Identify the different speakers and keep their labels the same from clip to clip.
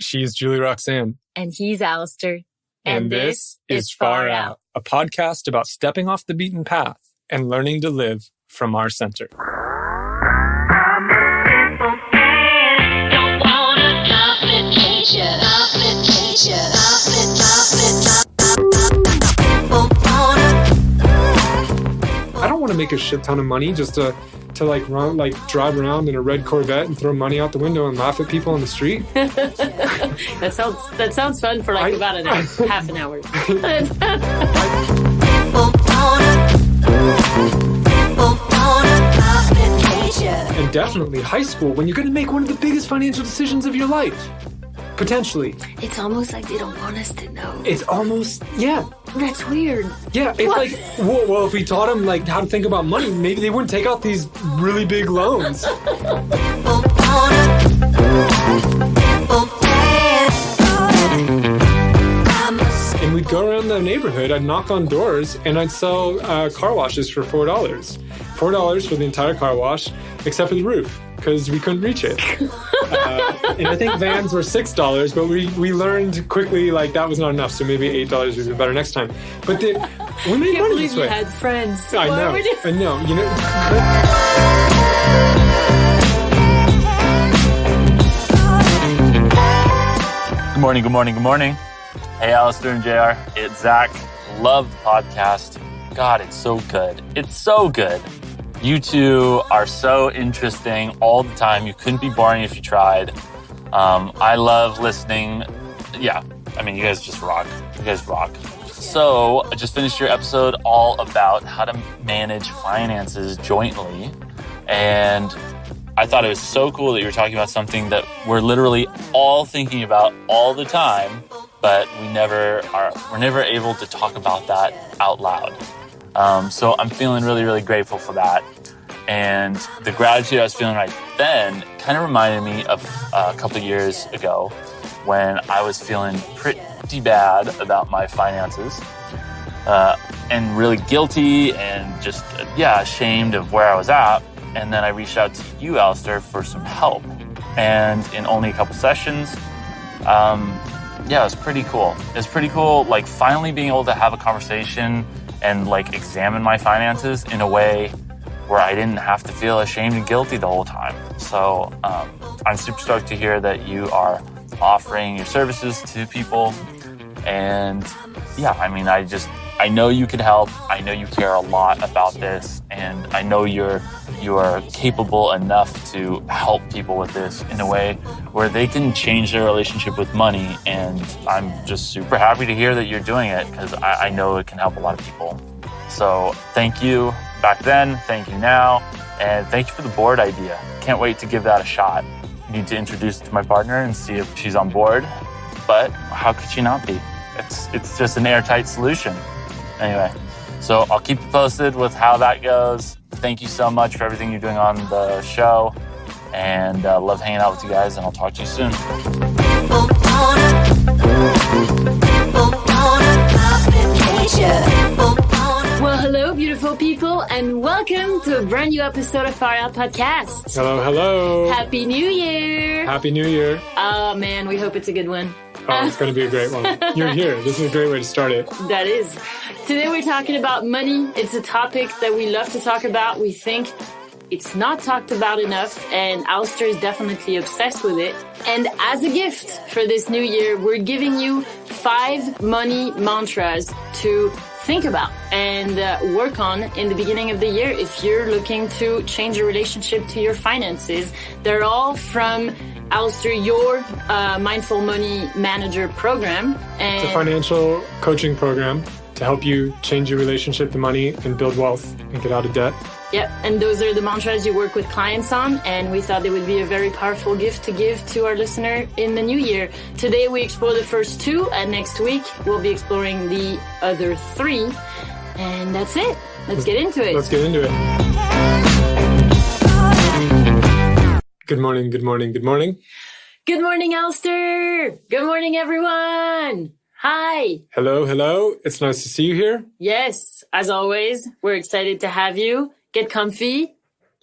Speaker 1: She's Julie-Roxane.
Speaker 2: And he's Alasdair.
Speaker 1: And this is Far Out, a podcast about stepping off the beaten path and learning to live from our center. I don't want to make a shit ton of money just to drive around in a red Corvette and throw money out the window and laugh at people on the street.
Speaker 2: That sounds fun for about half an hour.
Speaker 1: And definitely high school, when you're going to make one of the biggest financial decisions of your life. Potentially.
Speaker 2: It's almost like they don't want us to know.
Speaker 1: It's almost, yeah.
Speaker 2: That's weird.
Speaker 1: Yeah, it's like, well, if we taught them how to think about money, maybe they wouldn't take out these really big loans. And we'd go around the neighborhood, I'd knock on doors, and I'd sell car washes for $4. $4 for the entire car wash, except for the roof, because we couldn't reach it. And I think vans were $6, but we learned quickly that was not enough, so maybe $8 would be better next time. But we made money this way.
Speaker 2: You had friends.
Speaker 1: I know. You know.
Speaker 3: Good morning. Hey, Alasdair and JR. It's Zach. Love the podcast. God, it's so good. It's so good. You two are so interesting all the time. You couldn't be boring if you tried. I love listening. Yeah, you guys just rock. You guys rock. So I just finished your episode all about how to manage finances jointly. And I thought it was so cool that you were talking about something that we're literally all thinking about all the time, but we're never able to talk about that out loud. So I'm feeling really, really grateful for that. And the gratitude I was feeling right then kind of reminded me of a couple of years ago when I was feeling pretty bad about my finances and really guilty and just, ashamed of where I was at. And then I reached out to you, Alasdair, for some help. And in only a couple sessions, it was pretty cool. It was pretty cool, finally being able to have a conversation and examine my finances in a way where I didn't have to feel ashamed and guilty the whole time. So I'm super stoked to hear that you are offering your services to people. And I know you can help. I know you care a lot about this, and I know you are capable enough to help people with this in a way where they can change their relationship with money. And I'm just super happy to hear that you're doing it because I know it can help a lot of people. So thank you back then, thank you now, and thank you for the board idea. Can't wait to give that a shot. Need to introduce it to my partner and see if she's on board, but how could she not be? It's just an airtight solution. Anyway, so I'll keep you posted with how that goes. Thank you so much for everything you're doing on the show, and love hanging out with you guys, and I'll talk to you soon.
Speaker 2: Well, hello, beautiful people, and welcome to a brand new episode of Far Out Podcast.
Speaker 1: Hello.
Speaker 2: Happy New Year.
Speaker 1: Happy New Year.
Speaker 2: Oh, man, we hope it's a good one.
Speaker 1: Oh, it's going to be a great one. You're here. This is a great way to start it.
Speaker 2: That is. Today we're talking about money. It's a topic that we love to talk about. We think it's not talked about enough, and Alasdair is definitely obsessed with it. And as a gift for this new year, we're giving you 5 money mantras to think about and work on in the beginning of the year if you're looking to change your relationship to your finances. They're all from Alasdair, your Mindful Money Manager program. And
Speaker 1: it's a financial coaching program to help you change your relationship to money and build wealth and get out of debt.
Speaker 2: Yep, and those are the mantras you work with clients on, and we thought they would be a very powerful gift to give to our listener in the new year. Today we explore the first 2, and next week we'll be exploring the other 3. And that's it. Let's get into it.
Speaker 1: Let's get into it. Good morning.
Speaker 2: Good morning, Alasdair. Good morning, everyone. Hi.
Speaker 1: Hello. It's nice to see you here.
Speaker 2: Yes, as always, we're excited to have you. Get comfy.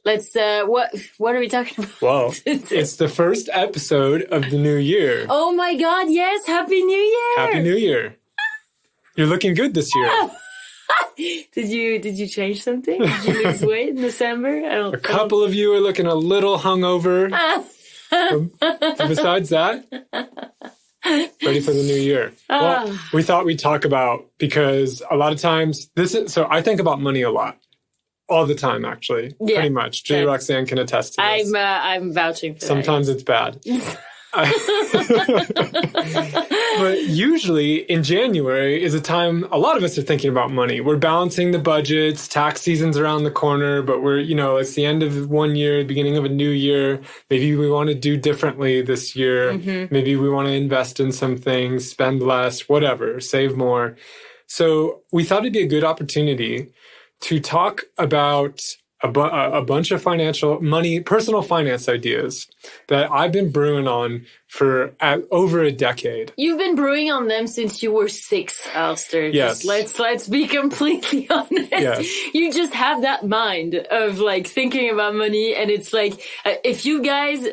Speaker 2: Let's, what are we talking about?
Speaker 1: Well, it's the first episode of the new year.
Speaker 2: Oh my God, yes. Happy New Year.
Speaker 1: Happy New Year. You're looking good this year.
Speaker 2: Did you change something? Did you lose weight in December?
Speaker 1: A couple of you are looking a little hungover. Besides that, ready for the new year. Well, we thought we'd talk about, because a lot of times so I think about money a lot. All the time, actually. Yeah, pretty much. Julie-Roxane can attest to this.
Speaker 2: I'm vouching for
Speaker 1: Sometimes
Speaker 2: that.
Speaker 1: Sometimes it's bad. But usually in January is a time a lot of us are thinking about money. We're balancing the budgets, tax season's around the corner, but it's the end of one year, beginning of a new year. Maybe we want to do differently this year. Mm-hmm. Maybe we want to invest in some things, spend less, whatever, save more. So we thought it'd be a good opportunity to talk about a bunch of personal finance ideas that I've been brewing on for over a decade.
Speaker 2: You've been brewing on them since you were 6, Alasdair.
Speaker 1: Yes.
Speaker 2: Let's be completely honest. Yes. You just have that mind of like thinking about money, and it's like if you guys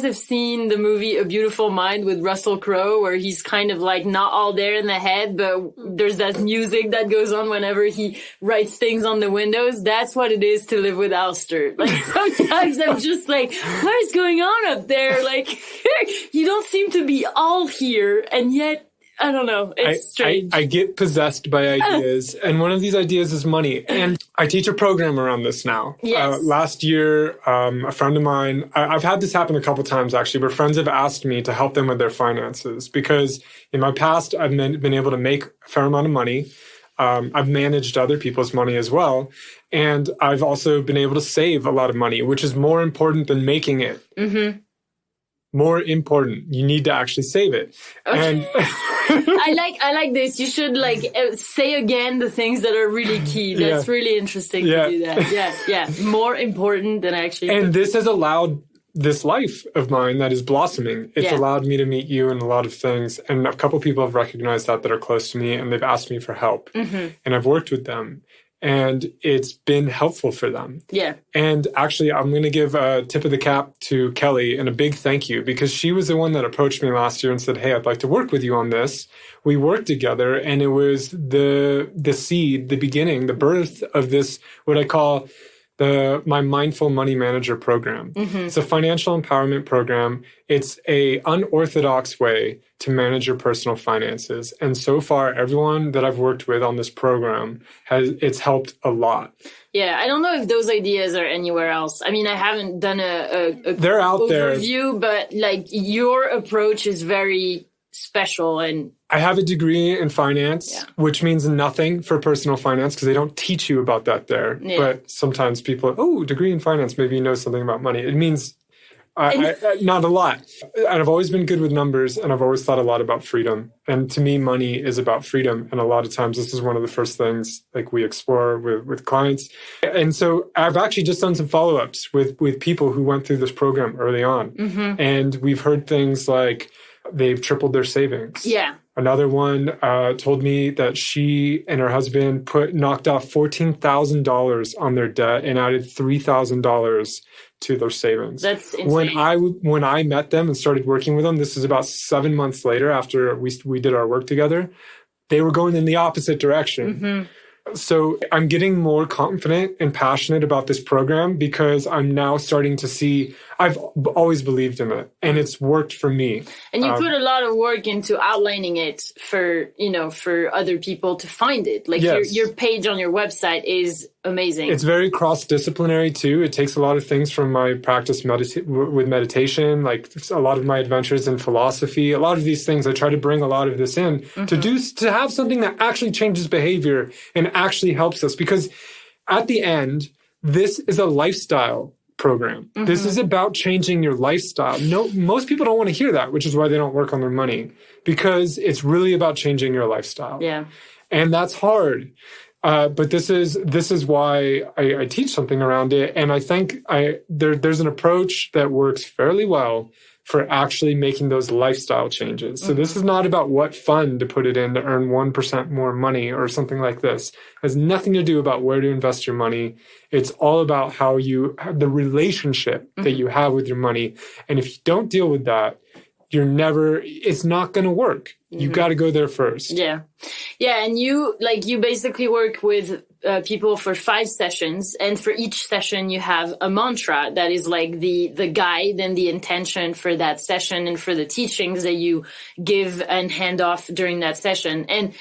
Speaker 2: have seen the movie A Beautiful Mind with Russell Crowe, where he's kind of like not all there in the head, but there's that music that goes on whenever he writes things on the windows. That's what it is to live with Alasdair. Like sometimes I'm just like, what is going on up there? Like you don't seem to be all here, and yet, I don't know, it's strange.
Speaker 1: I get possessed by ideas, and one of these ideas is money. And I teach a program around this now.
Speaker 2: Yes.
Speaker 1: Last year, a friend of mine, I've had this happen a couple times actually, where friends have asked me to help them with their finances, because in my past, I've been able to make a fair amount of money. I've managed other people's money as well. And I've also been able to save a lot of money, which is more important than making it. Mm-hmm. More important. You need to actually save it. Okay. And
Speaker 2: I like this. You should say again the things that are really key. That's really interesting to do that. Yeah. More important than actually.
Speaker 1: And this has allowed this life of mine that is blossoming. It's allowed me to meet you in a lot of things. And a couple people have recognized that are close to me, and they've asked me for help. Mm-hmm. And I've worked with them. And it's been helpful for them. Yeah. And actually, I'm going to give a tip of the cap to Kelly and a big thank you, because she was the one that approached me last year and said, hey, I'd like to work with you on this. We worked together, and it was the seed, the beginning, the birth of this, what I call my Mindful Money Manager program. Mm-hmm. It's a financial empowerment program. It's a unorthodox way to manage your personal finances. And so far, everyone that I've worked with on this program it's helped a lot.
Speaker 2: Yeah, I don't know if those ideas are anywhere else. I mean, I haven't done a
Speaker 1: they're out
Speaker 2: overview, but like your approach is very special. And
Speaker 1: I have a degree in finance, which means nothing for personal finance because they don't teach you about that there. Yeah. But sometimes people, degree in finance, maybe you know something about money. It means not a lot. And I've always been good with numbers, and I've always thought a lot about freedom. And to me, money is about freedom. And a lot of times this is one of the first things like we explore with clients. And so I've actually just done some follow-ups with people who went through this program early on. Mm-hmm. And we've heard things like they've tripled their savings. Yeah. Another one told me that she and her husband knocked off $14,000 on their debt and added $3,000 to their savings. That's insane. When I met them and started working with them, this is about 7 months later after we did our work together, they were going in the opposite direction. Mm-hmm. So I'm getting more confident and passionate about this program because I'm now starting to see, I've always believed in it and it's worked for me.
Speaker 2: And you put a lot of work into outlining it for other people to find it. Like your page on your website is amazing.
Speaker 1: It's very cross-disciplinary too. It takes a lot of things from my practice with meditation, like a lot of my adventures in philosophy, a lot of these things. I try to bring a lot of this in to have something that actually changes behavior and actually helps us. Because at the end, this is a lifestyle program. Mm-hmm. This is about changing your lifestyle. No, most people don't want to hear that, which is why they don't work on their money, because it's really about changing your lifestyle. Yeah. And that's hard. But this is why I teach something around it. And I think there's an approach that works fairly well for actually making those lifestyle changes. So this is not about what fund to put it in to earn 1% more money or something like this. It has nothing to do about where to invest your money. It's all about how you have the relationship that you have with your money. And if you don't deal with that, it's not going to work. You got to go there first.
Speaker 2: Yeah. Yeah. And you basically work with people for 5 sessions. And for each session, you have a mantra that is like the guide and the intention for that session and for the teachings that you give and hand off during that session. And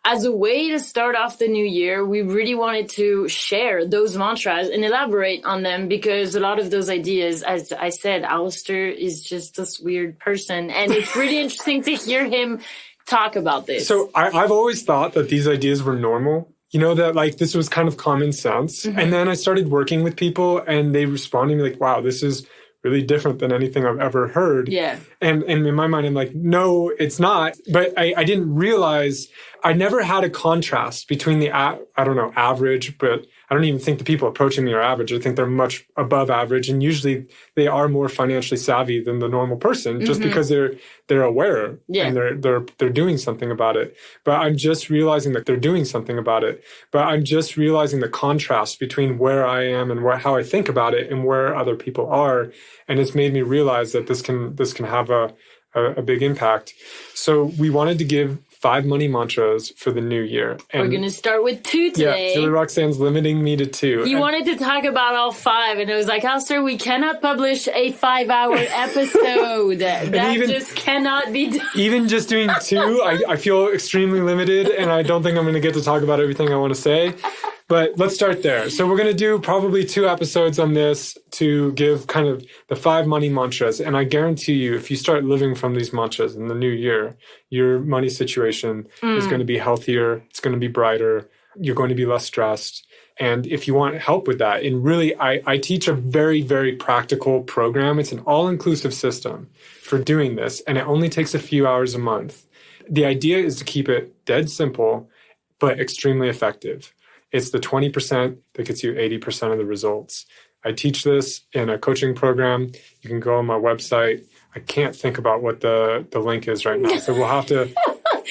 Speaker 2: as a way to start off the new year, we really wanted to share those mantras and elaborate on them, because a lot of those ideas, as I said, Alasdair is just this weird person. And it's really interesting to hear him talk about this.
Speaker 1: So I've always thought that these ideas were normal. That like this was kind of common sense. And then I started working with people and they responded to me like, wow, this is really different than anything I've ever heard.
Speaker 2: Yeah.
Speaker 1: And in my mind, I'm like, no, it's not. But I didn't realize I never had a contrast between the, average, but I don't even think the people approaching me are average. I think they're much above average. And usually they are more financially savvy than the normal person just because they're aware and they're doing something about it. But I'm just realizing that they're doing something about it. But I'm just realizing the contrast between where I am and how I think about it and where other people are. And it's made me realize that this can have a big impact. So we wanted to give 5 money mantras for the new year. And
Speaker 2: we're going to start with 2 today.
Speaker 1: Yeah, Julie-Roxane's limiting me to 2.
Speaker 2: He wanted to talk about all 5, and I was like, Alasdair, we cannot publish a 5-hour episode. That just cannot be done.
Speaker 1: Even just doing 2, I feel extremely limited, and I don't think I'm going to get to talk about everything I want to say. But let's start there. So we're going to do probably 2 episodes on this to give kind of the 5 money mantras. And I guarantee you, if you start living from these mantras in the new year, your money situation is going to be healthier. It's going to be brighter. You're going to be less stressed. And if you want help with that, and really, I teach a very, very practical program. It's an all-inclusive system for doing this. And it only takes a few hours a month. The idea is to keep it dead simple, but extremely effective. It's the 20% that gets you 80% of the results. I teach this in a coaching program. You can go on my website. I can't think about what the link is right now. So we'll have to...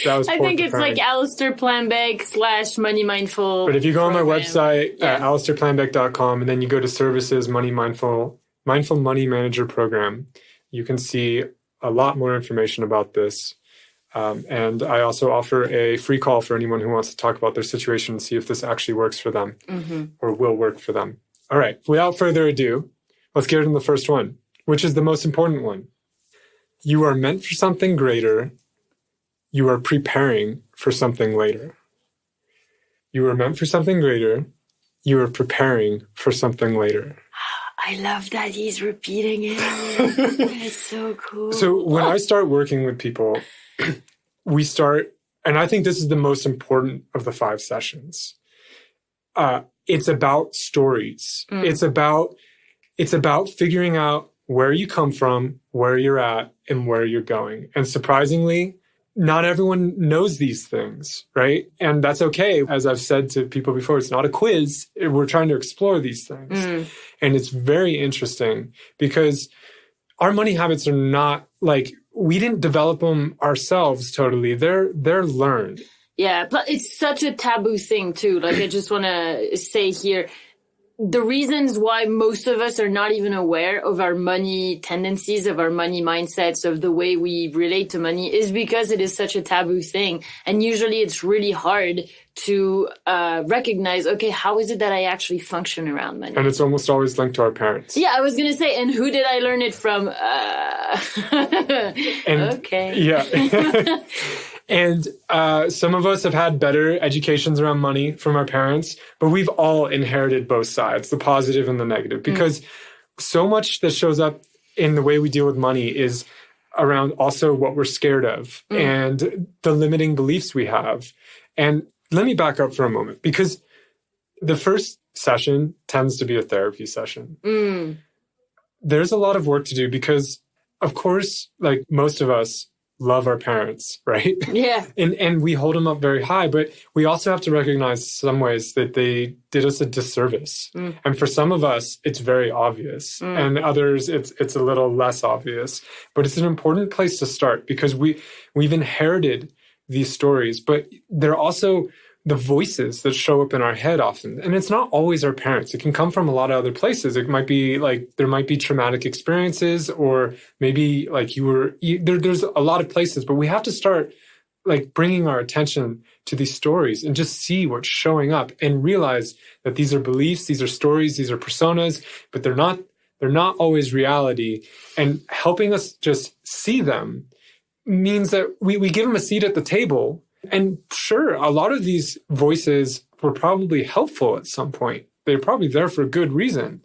Speaker 1: I
Speaker 2: think it's like Alasdair Planbeck / Money Mindful.
Speaker 1: But if you go on my website, alastairplanbeck.com, and then you go to Services Mindful Money Manager Program, you can see a lot more information about this. And I also offer a free call for anyone who wants to talk about their situation and see if this actually works for them or will work for them. All right. Without further ado, let's get into the first one, which is the most important one. You are meant for something greater. You are preparing for something later. You are meant for something greater. You are preparing for something later.
Speaker 2: I love that he's repeating it. It's so cool.
Speaker 1: So when I start working with people, we start, and I think this is the most important of the 5 sessions. It's about stories. It's about figuring out where you come from, where you're at, and where you're going. And surprisingly, not everyone knows these things, right? And that's okay. As I've said to people before, it's not a quiz. We're trying to explore these things. And it's very interesting because our money habits are not like, we didn't develop them ourselves totally. They're learned.
Speaker 2: Yeah, but it's such a taboo thing too. Like, I just want to say here, the reasons why most of us are not even aware of our money tendencies, of our money mindsets, of the way we relate to money is because it is such a taboo thing. And usually it's really hard to recognize, okay, how is it that I actually function around money?
Speaker 1: And it's almost always linked to our parents.
Speaker 2: Yeah, I was going to say, and who did I learn it from? Okay.
Speaker 1: Yeah. And some of us have had better educations around money from our parents, but we've all inherited both sides, the positive and the negative, because so much that shows up in the way we deal with money is around also what we're scared of and the limiting beliefs we have. And let me back up for a moment, because the first session tends to be a therapy session. There's a lot of work to do because, of course, like most of us, love our parents, right?
Speaker 2: Yeah.
Speaker 1: And we hold them up very high, but we also have to recognize some ways that they did us a disservice. And for some of us, it's very obvious. And others, it's a little less obvious. But it's an important place to start because we've inherited these stories, but they're also the voices that show up in our head often. And it's not always our parents. It can come from a lot of other places. It might be like, there might be traumatic experiences, or maybe like there's a lot of places, but we have to start like bringing our attention to these stories and just see what's showing up and realize that these are beliefs, these are stories, these are personas, but they're not always reality. And helping us just see them means that we give them a seat at the table. And sure, a lot of these voices were probably helpful at some point. They're probably there for a good reason.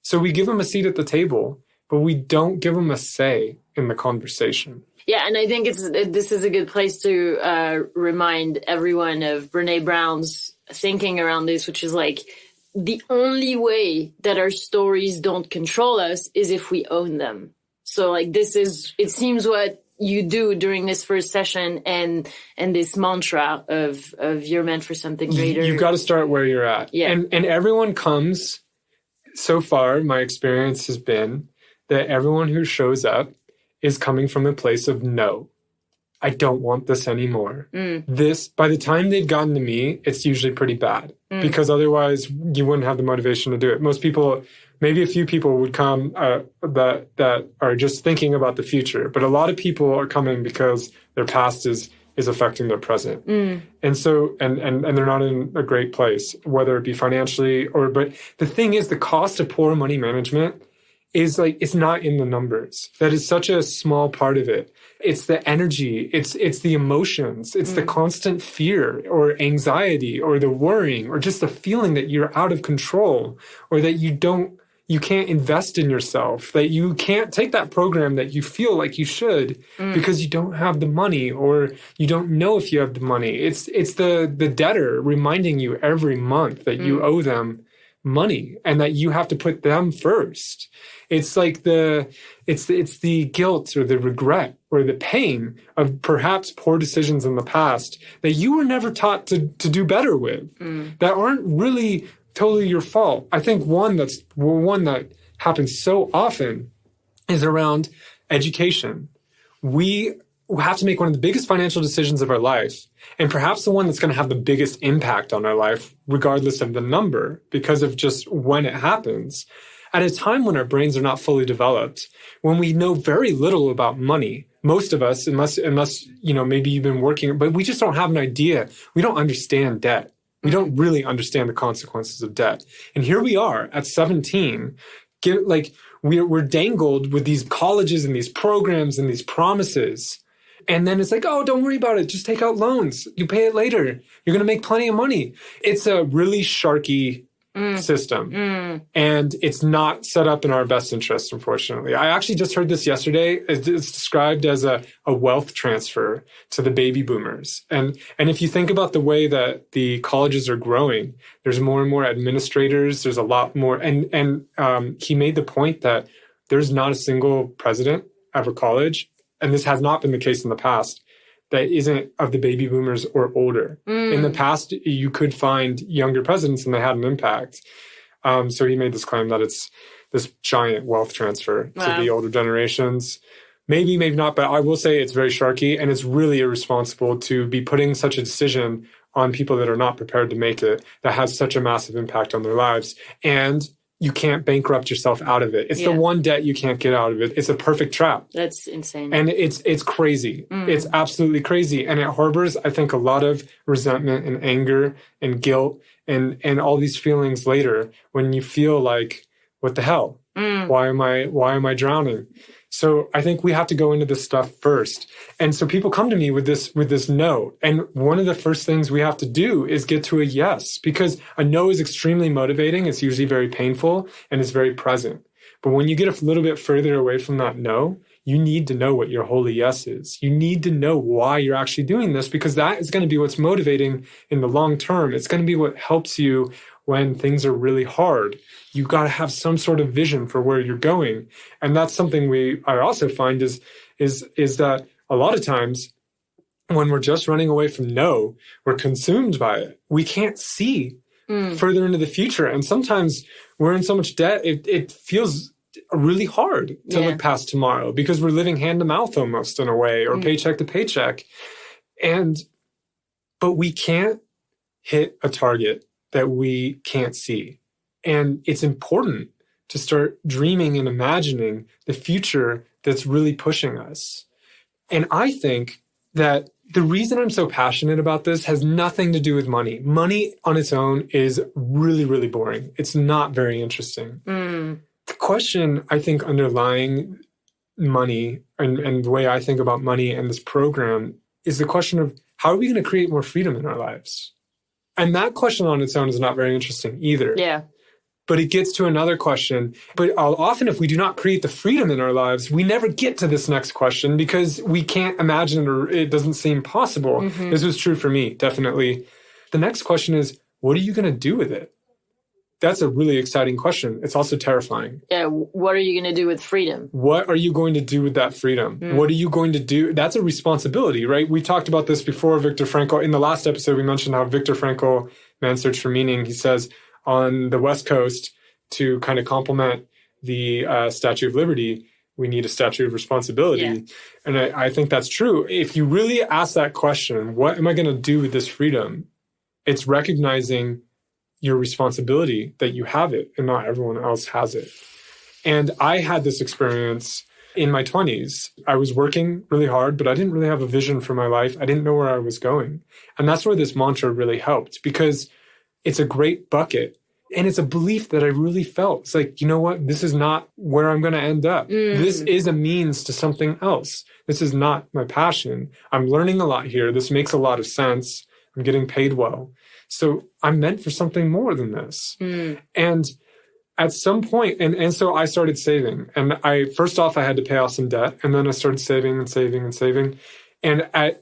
Speaker 1: So we give them a seat at the table, but we don't give them a say in the conversation.
Speaker 2: Yeah, and I think this is a good place to remind everyone of Brené Brown's thinking around this, which is like, the only way that our stories don't control us is if we own them. So like it seems what you do during this first session and this mantra of you're meant for something greater.
Speaker 1: You've got to start where you're at.
Speaker 2: Yeah.
Speaker 1: And everyone comes, so far, my experience has been that everyone who shows up is coming from a place of no. I don't want this anymore. This, by the time they've gotten to me, it's usually pretty bad because otherwise you wouldn't have the motivation to do it. Most people, maybe a few people would come that are just thinking about the future, but a lot of people are coming because their past is affecting their present. And so, and they're not in a great place, whether it be financially but the thing is, the cost of poor money management is like, it's not in the numbers. That is such a small part of it. It's the energy, it's the emotions, it's the constant fear or anxiety or the worrying or just the feeling that you're out of control or that you can't invest in yourself, that you can't take that program that you feel like you should because you don't have the money or you don't know if you have the money. It's the debtor reminding you every month that you owe them money and that you have to put them first. It's like it's the guilt or the regret or the pain of perhaps poor decisions in the past that you were never taught to do better with, that aren't really totally your fault. I think one that happens so often is around education. We have to make one of the biggest financial decisions of our life, and perhaps the one that's going to have the biggest impact on our life, regardless of the number, because of just when it happens, at a time when our brains are not fully developed, when we know very little about money. Most of us, unless maybe you've been working, but we just don't have an idea. We don't understand debt. We don't really understand the consequences of debt. And here we are at 17, we're dangled with these colleges and these programs and these promises. And then it's like, oh, don't worry about it. Just take out loans. You pay it later. You're going to make plenty of money. It's a really sharky system. And it's not set up in our best interest, unfortunately. I actually just heard this yesterday. It's described as a wealth transfer to the baby boomers. And if you think about the way that the colleges are growing, there's more and more administrators. There's a lot more. And he made the point that there's not a single president of a college, and this has not been the case in the past, that isn't of the baby boomers or older. In the past, you could find younger presidents and they had an impact. So he made this claim that it's this giant wealth transfer to the older generations. Maybe, maybe not, but I will say it's very sharky, and it's really irresponsible to be putting such a decision on people that are not prepared to make it, that has such a massive impact on their lives. And you can't bankrupt yourself out of it. It's the one debt you can't get out of it. It's a perfect trap.
Speaker 2: That's insane.
Speaker 1: And it's crazy. It's absolutely crazy. And it harbors, I think, a lot of resentment and anger and guilt and all these feelings later when you feel like, what the hell? Why am I drowning? So I think we have to go into this stuff first. And so people come to me with this no. And one of the first things we have to do is get to a yes, because a no is extremely motivating. It's usually very painful and it's very present. But when you get a little bit further away from that no, you need to know what your holy yes is. You need to know why you're actually doing this, because that is going to be what's motivating in the long term. It's going to be what helps you when things are really hard. You got to have some sort of vision for where you're going. And that's something I also find is that a lot of times when we're just running away from no, we're consumed by it. We can't see further into the future. And sometimes we're in so much debt, it feels really hard to look past tomorrow because we're living hand to mouth almost in a way, or paycheck to paycheck. But we can't hit a target that we can't see. And it's important to start dreaming and imagining the future that's really pushing us. And I think that the reason I'm so passionate about this has nothing to do with money. Money on its own is really, really boring. It's not very interesting. The question, I think, underlying money and the way I think about money and this program is the question of how are we going to create more freedom in our lives? And that question on its own is not very interesting either.
Speaker 2: Yeah.
Speaker 1: But it gets to another question. But often if we do not create the freedom in our lives, we never get to this next question because we can't imagine it or it doesn't seem possible. This was true for me, definitely. The next question is, what are you going to do with it? That's a really exciting question. It's also terrifying.
Speaker 2: Yeah, what are you going to do with freedom?
Speaker 1: What are you going to do with that freedom? What are you going to do? That's a responsibility, right? We talked about this before, Viktor Frankl. In the last episode, we mentioned how Viktor Frankl, Man's Search for Meaning, he says, on the West Coast, to kind of complement the Statue of Liberty, we need a statue of responsibility. Yeah. And I think that's true. If you really ask that question, what am I going to do with this freedom? It's recognizing your responsibility that you have it and not everyone else has it. And I had this experience in my 20s. I was working really hard, but I didn't really have a vision for my life. I didn't know where I was going. And that's where this mantra really helped because it's a great bucket. And it's a belief that I really felt. It's like, you know what? This is not where I'm going to end up. This is a means to something else. This is not my passion. I'm learning a lot here. This makes a lot of sense. I'm getting paid well. So I'm meant for something more than this. And at some point, and so I started saving. And first off, I had to pay off some debt. And then I started saving and saving and saving. And I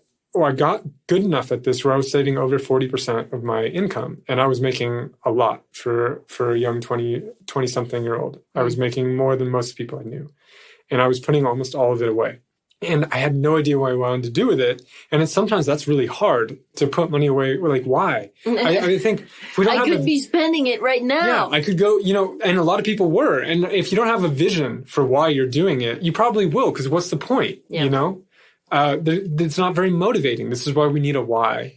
Speaker 1: got good enough at this where I was saving over 40% of my income. And I was making a lot for a young 20-something year old. I was making more than most people I knew. And I was putting almost all of it away. And I had no idea what I wanted to do with it. And sometimes that's really hard to put money away. We're like, why? I think if we don't
Speaker 2: I could be spending it right now.
Speaker 1: Yeah, I could go, and a lot of people were. And if you don't have a vision for why you're doing it, you probably will, because what's the point, It's not very motivating. This is why we need a why.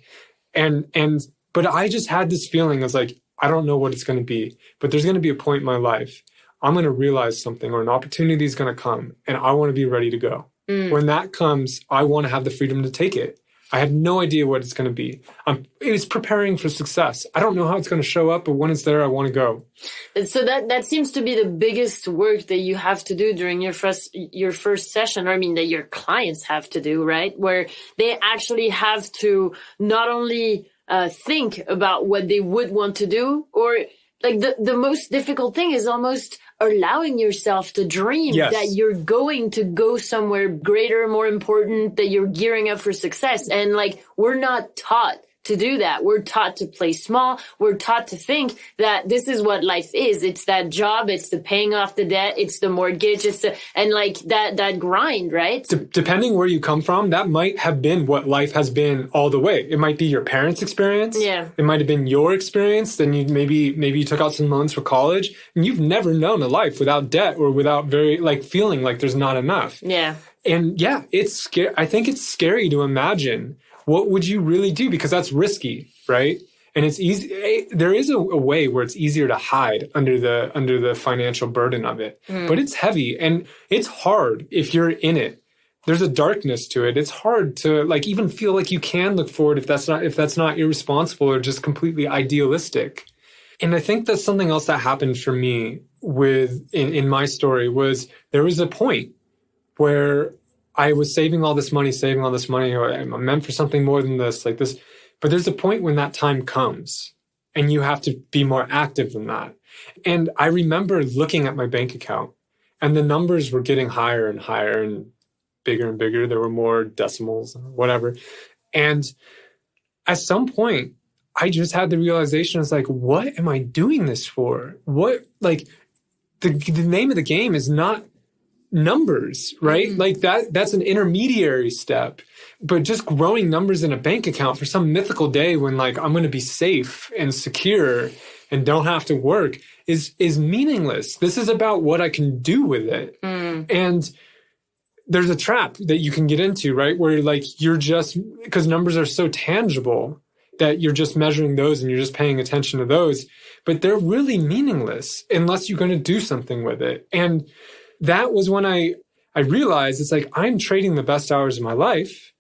Speaker 1: But I just had this feeling. I was like, I don't know what it's going to be, but there's going to be a point in my life. I'm going to realize something or an opportunity is going to come and I want to be ready to go. When that comes, I want to have the freedom to take it. I have no idea what it's going to be. It's preparing for success. I don't know how it's going to show up, but when it's there, I want to go.
Speaker 2: So that seems to be the biggest work that you have to do during your first session, or I mean that your clients have to do, right? Where they actually have to not only think about what they would want to do, or like the most difficult thing is almost allowing yourself to dream that you're going to go somewhere greater, more important, that you're gearing up for success. And like, we're not taught to do that. We're taught to play small. We're taught to think that this is what life is. It's that job. It's the paying off the debt. It's the mortgage. And like that grind, right?
Speaker 1: Depending where you come from, that might have been what life has been all the way. It might be your parents' experience. Yeah. It might have been your experience. Then maybe you took out some loans for college and you've never known a life without debt or without feeling like there's not enough.
Speaker 2: Yeah.
Speaker 1: And yeah, it's scary. I think it's scary to imagine what would you really do? Because that's risky, right? And it's easy. There is a way where it's easier to hide under the financial burden of it, but it's heavy and it's hard if you're in it. There's a darkness to it. It's hard to even feel like you can look forward if that's not irresponsible or just completely idealistic. And I think that's something else that happened for me in my story was there was a point where I was saving all this money, or I'm meant for something more than this, like this. But there's a point when that time comes and you have to be more active than that. And I remember looking at my bank account and the numbers were getting higher and higher and bigger. There were more decimals, whatever. And at some point, I just had the realization, it's like, what am I doing this for? What, the name of the game is not numbers, right? Like that's an intermediary step. But just growing numbers in a bank account for some mythical day when like I'm going to be safe and secure and don't have to work is meaningless. This is about what I can do with it. And there's a trap that you can get into, right? Where like you're just, because numbers are so tangible that you're just measuring those and you're just paying attention to those, but they're really meaningless unless you're going to do something with it. And that was when I realized it's like, I'm trading the best hours of my life.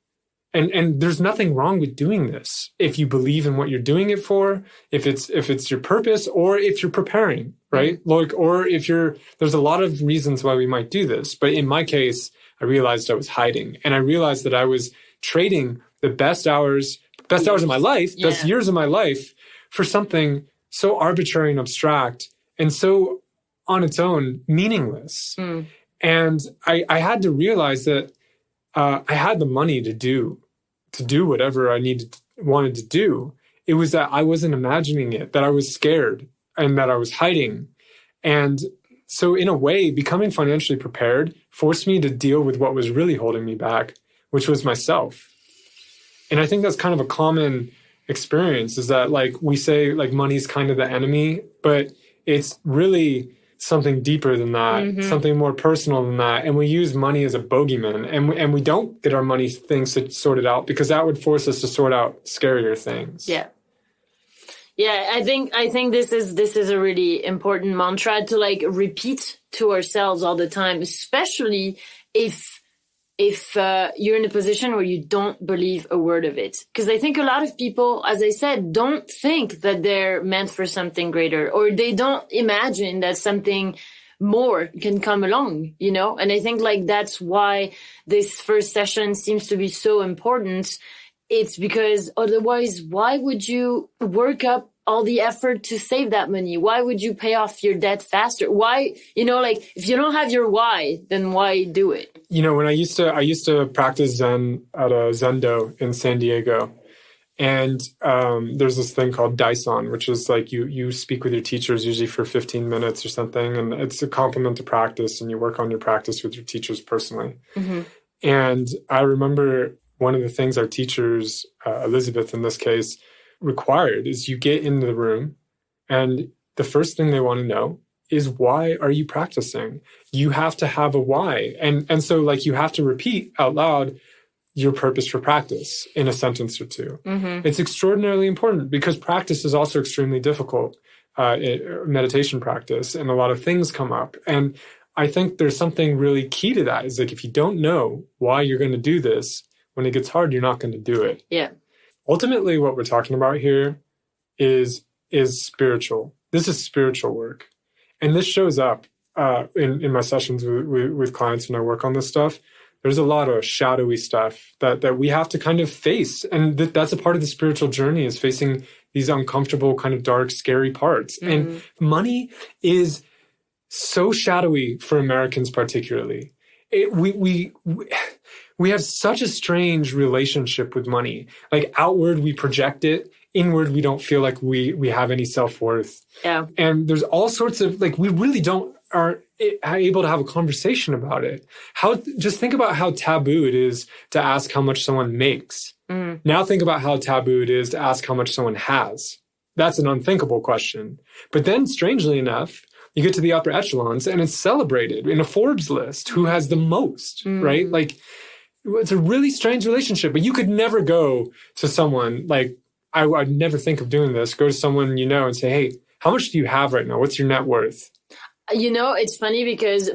Speaker 1: And there's nothing wrong with doing this if you believe in what you're doing it for, if it's your purpose, or if you're preparing, right? Like, or if there's a lot of reasons why we might do this. But in my case, I realized I was hiding, and I realized that I was trading the best hours of my life, best years of my life for something so arbitrary and abstract and so on its own meaningless. And I had to realize that I had the money to do whatever I wanted to do. It was that I wasn't imagining it, that I was scared and that I was hiding. And so in a way, becoming financially prepared forced me to deal with what was really holding me back, which was myself. And I think that's kind of a common experience, is that like we say like money's kind of the enemy, but it's really something deeper than that, something more personal than that. And we use money as a bogeyman, and we don't get our money things sorted out because that would force us to sort out scarier things. Yeah.
Speaker 2: Yeah, I think this is a really important mantra to like repeat to ourselves all the time, especially if you're in a position where you don't believe a word of it. Because I think a lot of people, as I said, don't think that they're meant for something greater, or they don't imagine that something more can come along, you know? And I think like that's why this first session seems to be so important. It's because otherwise, why would you work up all the effort to save that money? Why would you pay off your debt faster? Why, you know, like if you don't have your why, then why do it?
Speaker 1: You know, when I used to practice Zen at a Zendo in San Diego, and there's this thing called Daison, which is like you speak with your teachers usually for 15 minutes or something, and it's a complement to practice, and you work on your practice with your teachers personally. And I remember one of the things our teachers, Elizabeth in this case, required is you get into the room, and the first thing they want to know is, why are you practicing? You have to have a why. And so like you have to repeat out loud your purpose for practice in a sentence or two. It's extraordinarily important because practice is also extremely difficult, meditation practice, and a lot of things come up. And I think there's something really key to that, is like if you don't know why you're going to do this, when it gets hard, you're not going to do it.
Speaker 2: Yeah.
Speaker 1: Ultimately, what we're talking about here is spiritual. This is spiritual work. And this shows up in my sessions with clients when I work on this stuff. There's a lot of shadowy stuff that we have to kind of face. And that's a part of the spiritual journey, is facing these uncomfortable, kind of dark, scary parts. And money is so shadowy for Americans particularly. We have such a strange relationship with money. Like outward, we project it. Inward, we don't feel like we have any self-worth.
Speaker 2: Yeah.
Speaker 1: And there's all sorts of, like, we really aren't able to have a conversation about it. Just think about how taboo it is to ask how much someone makes. Now think about how taboo it is to ask how much someone has. That's an unthinkable question. But then, strangely enough, you get to the upper echelons and it's celebrated in a Forbes list who has the most, right? Like, it's a really strange relationship, but you could never go to someone like, I'd never think of doing this. Go to someone you know and say, hey, how much do you have right now? What's your net worth?
Speaker 2: You know, it's funny because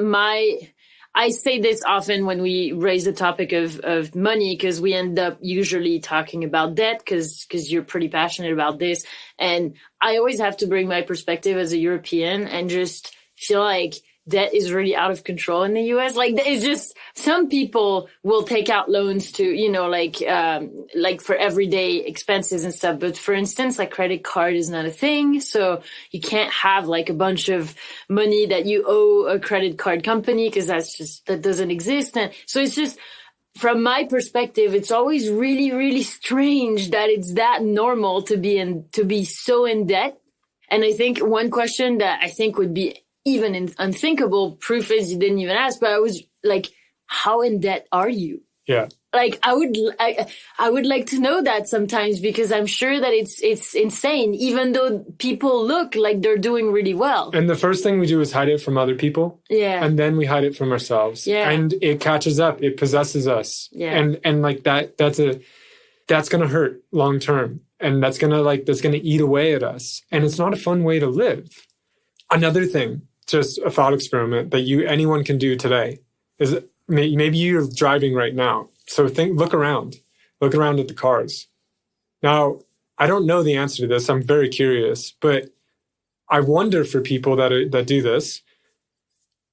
Speaker 2: I say this often when we raise the topic of money, because we end up usually talking about debt because you're pretty passionate about this. And I always have to bring my perspective as a European and just feel like debt is really out of control in the US. Like, it's just, some people will take out loans to, you know, like for everyday expenses and stuff. But for instance, like credit card is not a thing. So you can't have like a bunch of money that you owe a credit card company, because that doesn't exist. And so it's just, from my perspective, it's always really, really strange that it's that normal to be so in debt. And I think one question that I think would be even unthinkable. Proof is you didn't even ask, but I was like, how in debt are you?
Speaker 1: Yeah.
Speaker 2: Like I would like to know that sometimes, because I'm sure that it's insane, even though people look like they're doing really well.
Speaker 1: And the first thing we do is hide it from other people.
Speaker 2: Yeah.
Speaker 1: And then we hide it from ourselves.
Speaker 2: Yeah.
Speaker 1: And it catches up. It possesses us.
Speaker 2: Yeah.
Speaker 1: And like that's going to hurt long term. And that's going to eat away at us. And it's not a fun way to live. Another thing, just a thought experiment that anyone can do today is maybe you're driving right now. So look around at the cars. Now, I don't know the answer to this. I'm very curious, but I wonder for people that do this.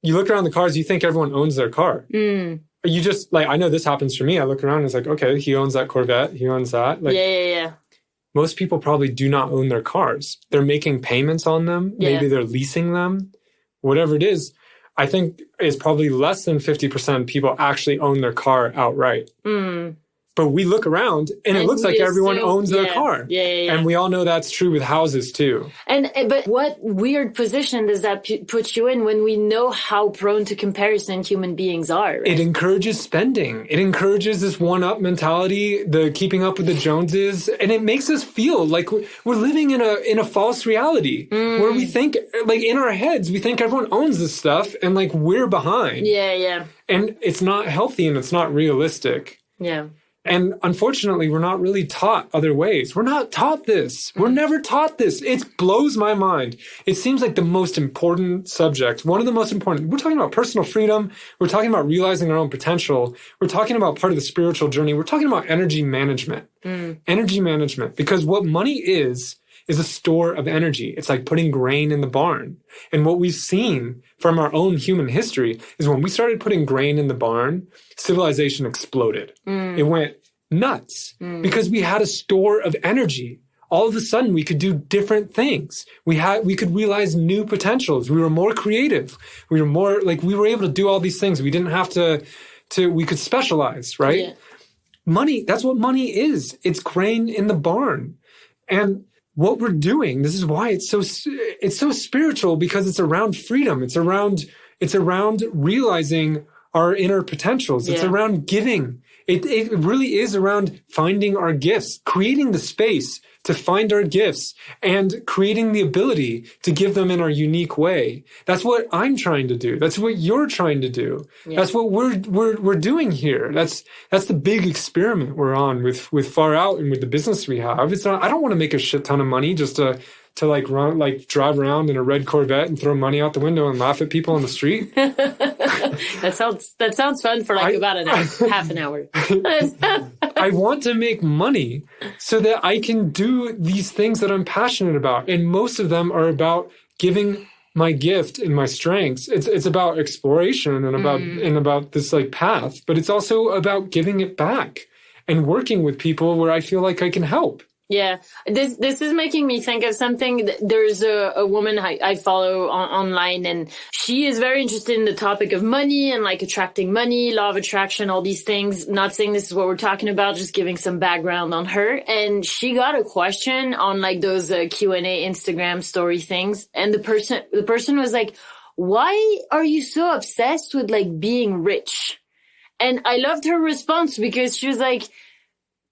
Speaker 1: You look around the cars, you think everyone owns their car. You just I know this happens for me. I look around and it's like, okay, he owns that Corvette. He owns that.
Speaker 2: Yeah.
Speaker 1: Most people probably do not own their cars. They're making payments on them.
Speaker 2: Yeah.
Speaker 1: Maybe they're leasing them. Whatever it is, I think it's probably less than 50% of people actually own their car outright. But we look around and it looks like everyone owns their car.
Speaker 2: Yeah.
Speaker 1: And we all know that's true with houses too.
Speaker 2: But what weird position does that put you in when we know how prone to comparison human beings are? Right?
Speaker 1: It encourages spending. It encourages this one-up mentality, the keeping up with the Joneses, and it makes us feel like we're living in a false reality where we think, like in our heads, we think everyone owns this stuff and like we're behind.
Speaker 2: Yeah.
Speaker 1: And it's not healthy and it's not realistic.
Speaker 2: Yeah.
Speaker 1: And unfortunately, we're not really taught other ways. We're not taught this. We're never taught this. It blows my mind. It seems like the most important subject, one of the most important. We're talking about personal freedom. We're talking about realizing our own potential. We're talking about part of the spiritual journey. We're talking about energy management. Energy management. Because what money is a store of energy. It's like putting grain in the barn. And what we've seen from our own human history is when we started putting grain in the barn, civilization exploded. It went nuts because we had a store of energy. All of a sudden, we could do different things. We could realize new potentials. We were more creative. We were able to do all these things. We didn't have we could specialize, right?
Speaker 2: Yeah.
Speaker 1: Money, that's what money is. It's grain in the barn. And what we're doing, this is why it's so spiritual, because it's around freedom. It's around realizing our inner potentials. It's around giving. It really is around finding our gifts, creating the space to find our gifts and creating the ability to give them in our unique way. That's what I'm trying to do. That's what you're trying to do. Yeah. That's what we're doing here. That's the big experiment we're on with Far Out and with the business we have. It's not, I don't want to make a shit ton of money just to drive around in a red Corvette and throw money out the window and laugh at people on the street.
Speaker 2: That sounds fun for about half an hour.
Speaker 1: I want to make money so that I can do these things that I'm passionate about. And most of them are about giving my gift and my strengths. It's about exploration and about this path, but it's also about giving it back and working with people where I feel like I can help.
Speaker 2: Yeah, this is making me think of something. There's a woman I follow online, and she is very interested in the topic of money and attracting money, law of attraction, all these things. Not saying this is what we're talking about, just giving some background on her. And she got a question on those Q&A Instagram story things, and the person was like, "Why are you so obsessed with being rich?" And I loved her response because she was like,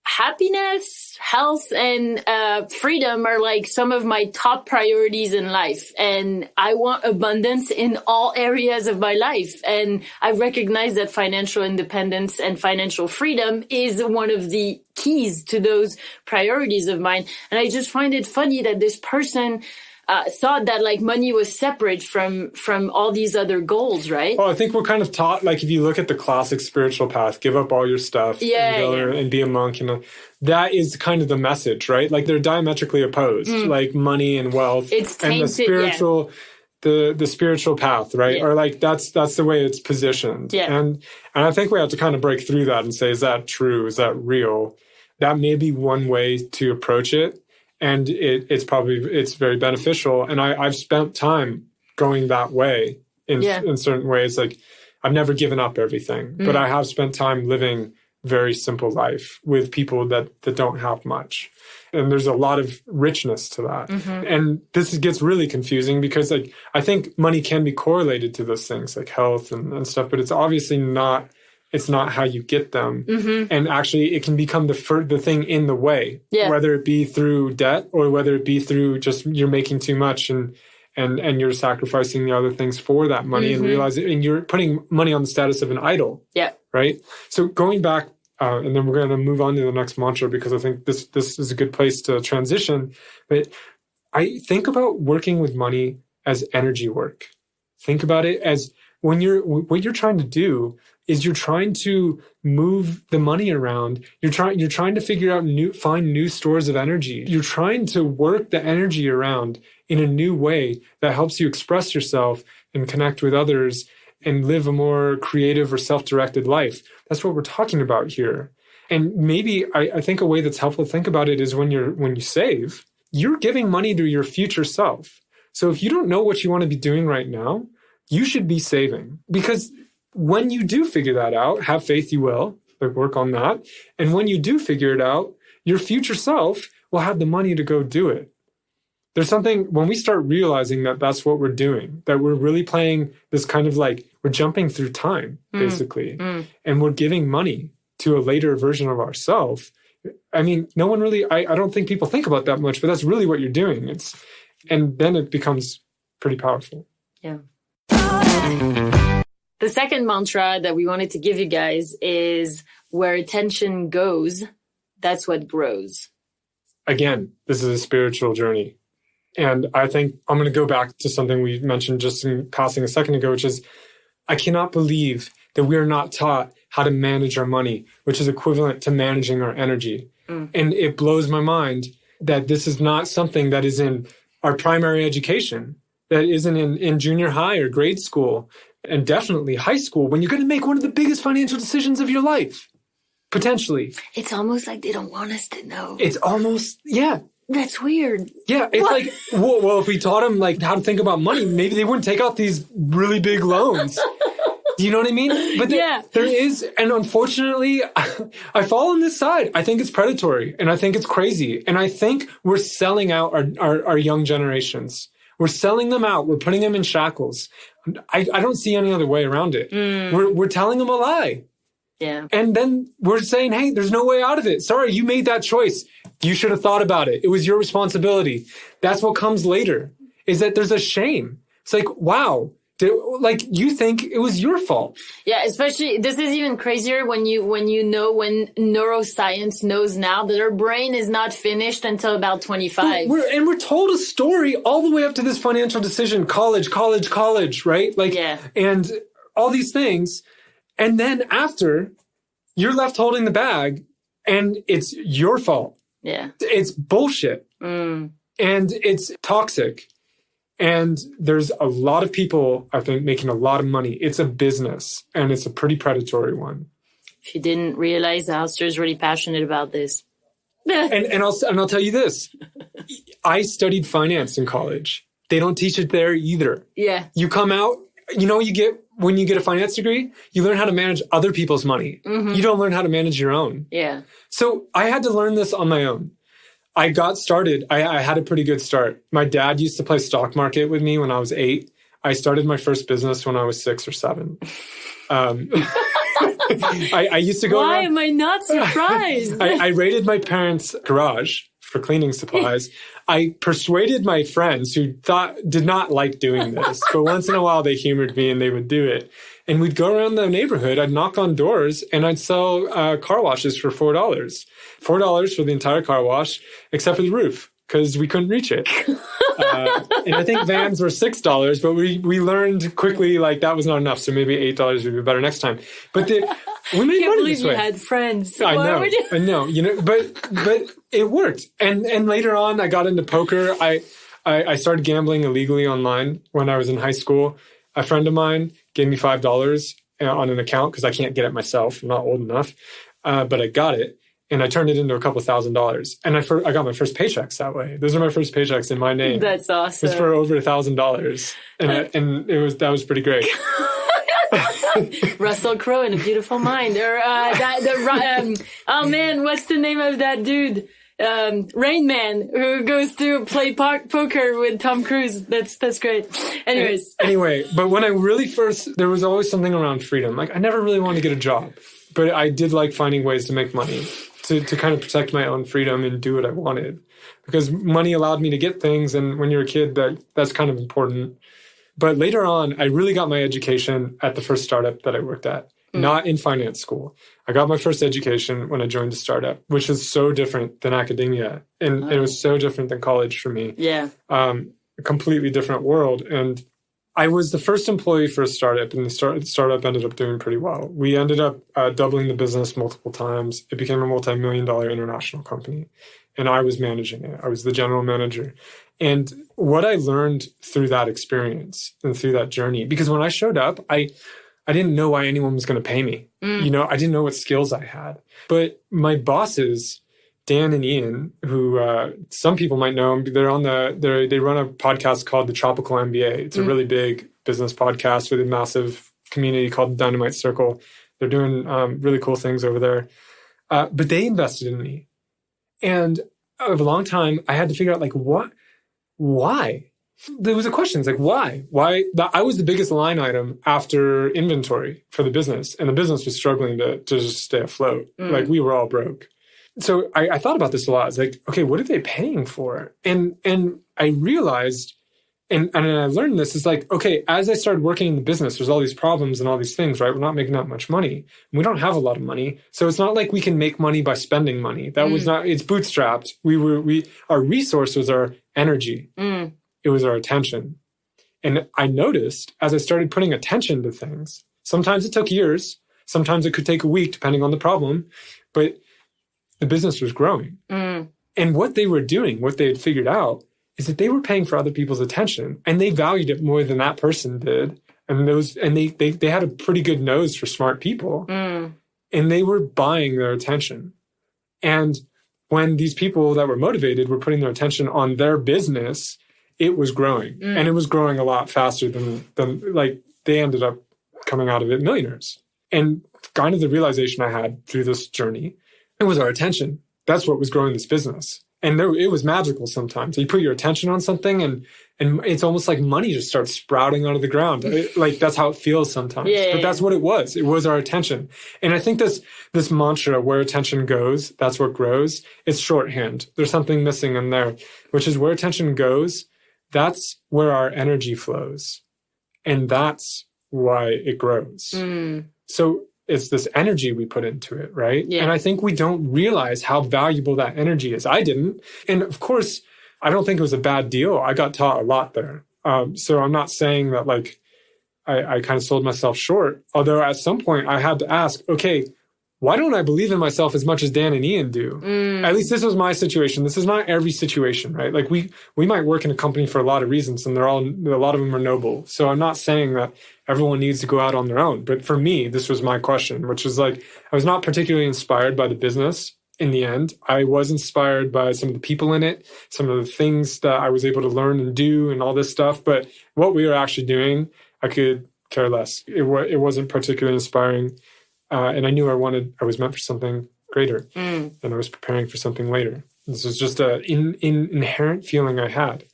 Speaker 2: happiness, health, and freedom are some of my top priorities in life. And I want abundance in all areas of my life. And I recognize that financial independence and financial freedom is one of the keys to those priorities of mine. And I just find it funny that this person thought that money was separate from all these other goals, right?
Speaker 1: Well, I think we're kind of taught, if you look at the classic spiritual path, give up all your stuff and be a monk, that is kind of the message, right? They're diametrically opposed, money and wealth.
Speaker 2: It's tainted,
Speaker 1: and the spiritual, the spiritual path, right? Or that's the way it's positioned.
Speaker 2: Yeah.
Speaker 1: And I think we have to kind of break through that and say, is that true? Is that real? That may be one way to approach it. And it's very beneficial. And I've spent time going that way in certain ways. I've never given up everything, but I have spent time living very simple life with people that don't have much. And there's a lot of richness to that. And this gets really confusing because like I think money can be correlated to those things like health and stuff, but it's obviously not. It's not how you get them. And actually it can become the thing in the way, whether it be through debt or whether it be through just you're making too much and you're sacrificing the other things for that money and realize it, and you're putting money on the status of an idol. Yeah. Right. So going back, and then we're going to move on to the next mantra because I think this is a good place to transition. But I think about working with money as energy work. Think about it as what you're trying to do is you're trying to move the money around. You're trying to figure out find new stores of energy. You're trying to work the energy around in a new way that helps you express yourself and connect with others and live a more creative or self-directed life. That's what we're talking about here. And maybe I think a way that's helpful to think about it is when you save, you're giving money to your future self. So if you don't know what you want to be doing right now, you should be saving, because when you do figure that out, have faith you will, like work on that. And when you do figure it out, your future self will have the money to go do it. There's something, when we start realizing that that's what we're doing, that we're really playing this kind of like, we're jumping through time, basically, and we're giving money to a later version of ourselves. I mean, no one really, I don't think people think about that much, but that's really what you're doing. And then it becomes pretty powerful.
Speaker 2: Yeah. The second mantra that we wanted to give you guys is where attention goes, that's what grows.
Speaker 1: Again, this is a spiritual journey. And I think I'm going to go back to something we mentioned just in passing a second ago, which is I cannot believe that we are not taught how to manage our money, which is equivalent to managing our energy. And it blows my mind that this is not something that is in our primary education, that isn't in junior high or grade school, and definitely high school, when you're going to make one of the biggest financial decisions of your life, potentially.
Speaker 2: It's almost like they don't want us to know.
Speaker 1: It's almost, yeah.
Speaker 2: That's weird.
Speaker 1: Yeah, it's like, well, if we taught them like how to think about money, maybe they wouldn't take out these really big loans. Do you know what I mean? But there is, and unfortunately, I fall on this side. I think it's predatory, and I think it's crazy. And I think we're selling out our young generations. We're selling them out. We're putting them in shackles. I don't see any other way around it. We're telling them a lie.
Speaker 2: Yeah.
Speaker 1: And then we're saying, hey, there's no way out of it. Sorry, you made that choice. You should have thought about it. It was your responsibility. That's what comes later, is that there's a shame. It's like, wow, you think it was your fault.
Speaker 2: Yeah, especially, this is even crazier when neuroscience knows now that our brain is not finished until about 25.
Speaker 1: We're told a story all the way up to this financial decision, college, right? And all these things. And then after, you're left holding the bag and it's your fault.
Speaker 2: Yeah.
Speaker 1: It's bullshit. And it's toxic. And there's a lot of people, I think, making a lot of money. It's a business, and it's a pretty predatory one.
Speaker 2: If you didn't realize, Alasdair is really passionate about this.
Speaker 1: and I'll tell you this. I studied finance in college. They don't teach it there either.
Speaker 2: Yeah.
Speaker 1: You come out, when you get a finance degree, you learn how to manage other people's money. You don't learn how to manage your own.
Speaker 2: Yeah.
Speaker 1: So I had to learn this on my own. I got started. I had a pretty good start. My dad used to play stock market with me when I was 8. I started my first business when I was 6 or 7. I used to go
Speaker 2: Why
Speaker 1: around,
Speaker 2: am I not surprised?
Speaker 1: I raided my parents' garage for cleaning supplies. I persuaded my friends who did not like doing this, but once in a while they humored me and they would do it. And we'd go around the neighborhood, I'd knock on doors, and I'd sell car washes for $4. $4 for the entire car wash, except for the roof, because we couldn't reach it. And I think vans were $6, but we learned quickly that was not enough, so maybe $8 would be better next time. But we made money this way.
Speaker 2: You had friends.
Speaker 1: I know, but it worked. And later on, I got into poker. I started gambling illegally online when I was in high school. A friend of mine gave me $5 on an account because I can't get it myself. I'm not old enough. But I got it, and I turned it into a couple $1,000s. And I got my first paychecks that way. Those are my first paychecks in my name.
Speaker 2: That's awesome.
Speaker 1: It was for over $1,000. And that was pretty great.
Speaker 2: Russell Crowe in A Beautiful Mind. Or oh man, what's the name of that dude? Rain Man, who goes to play poker with Tom Cruise. That's great. Anyways.
Speaker 1: Anyway, but when I really first, there was always something around freedom. Like I never really wanted to get a job, but I did like finding ways to make money, to kind of protect my own freedom and do what I wanted. Because money allowed me to get things, and when you're a kid, that's kind of important. But later on, I really got my education at the first startup that I worked at, not in finance school. I got my first education when I joined a startup, which is so different than academia. And it was so different than college for me.
Speaker 2: Yeah.
Speaker 1: A completely different world. And I was the first employee for a startup, and the startup ended up doing pretty well. We ended up doubling the business multiple times. It became a multi-million-dollar international company, and I was managing it. I was the general manager. And what I learned through that experience and through that journey, because when I showed up, I didn't know why anyone was going to pay me. You know, I didn't know what skills I had. But my bosses, Dan and Ian, who some people might know, they run a podcast called The Tropical MBA. It's a really big business podcast with a massive community called the Dynamite Circle. They're doing really cool things over there. But they invested in me. And over a long time, I had to figure out, like, why? There was a question. It's like, why? Why? I was the biggest line item after inventory for the business. And the business was struggling to just stay afloat. Like, we were all broke. So I thought about this a lot. It's like, okay, what are they paying for? And I realized, and I learned this, is like, okay, as I started working in the business, there's all these problems and all these things, right? We're not making that much money. We don't have a lot of money. So it's not like we can make money by spending money. That was not, it's bootstrapped. Our resource was our energy. It was our attention. And I noticed as I started putting attention to things, sometimes it took years, sometimes it could take a week, depending on the problem, but the business was growing. And what they were doing, what they had figured out, is that they were paying for other people's attention, and they valued it more than that person did. And they had a pretty good nose for smart people, and they were buying their attention. And when these people that were motivated were putting their attention on their business, it was growing, and it was growing a lot faster than like they ended up coming out of it millionaires. And kind of the realization I had through this journey, it was our attention. That's what was growing this business. And it was magical sometimes. You put your attention on something, and it's almost like money just starts sprouting out of the ground. Like, that's how it feels sometimes.
Speaker 2: Yeah.
Speaker 1: But that's what it was. It was our attention. And I think this mantra, where attention goes, that's what grows, it's shorthand. There's something missing in there, which is where attention goes, that's where our energy flows. And that's why it grows. So it's this energy we put into it, right?
Speaker 2: Yeah.
Speaker 1: And I think we don't realize how valuable that energy is. I didn't. And of course, I don't think it was a bad deal. I got taught a lot there. So I'm not saying that, like, I kind of sold myself short. Although at some point I had to ask, okay, why don't I believe in myself as much as Dan and Ian do? At least this was my situation. This is not every situation, right? Like, we might work in a company for a lot of reasons, and a lot of them are noble. So I'm not saying that everyone needs to go out on their own. But for me, this was my question, which is like, I was not particularly inspired by the business in the end. I was inspired by some of the people in it, some of the things that I was able to learn and do and all this stuff. But what we were actually doing, I could care less. It wasn't particularly inspiring. And I knew I was meant for something greater, and I was preparing for something later. This was just an inherent feeling I had.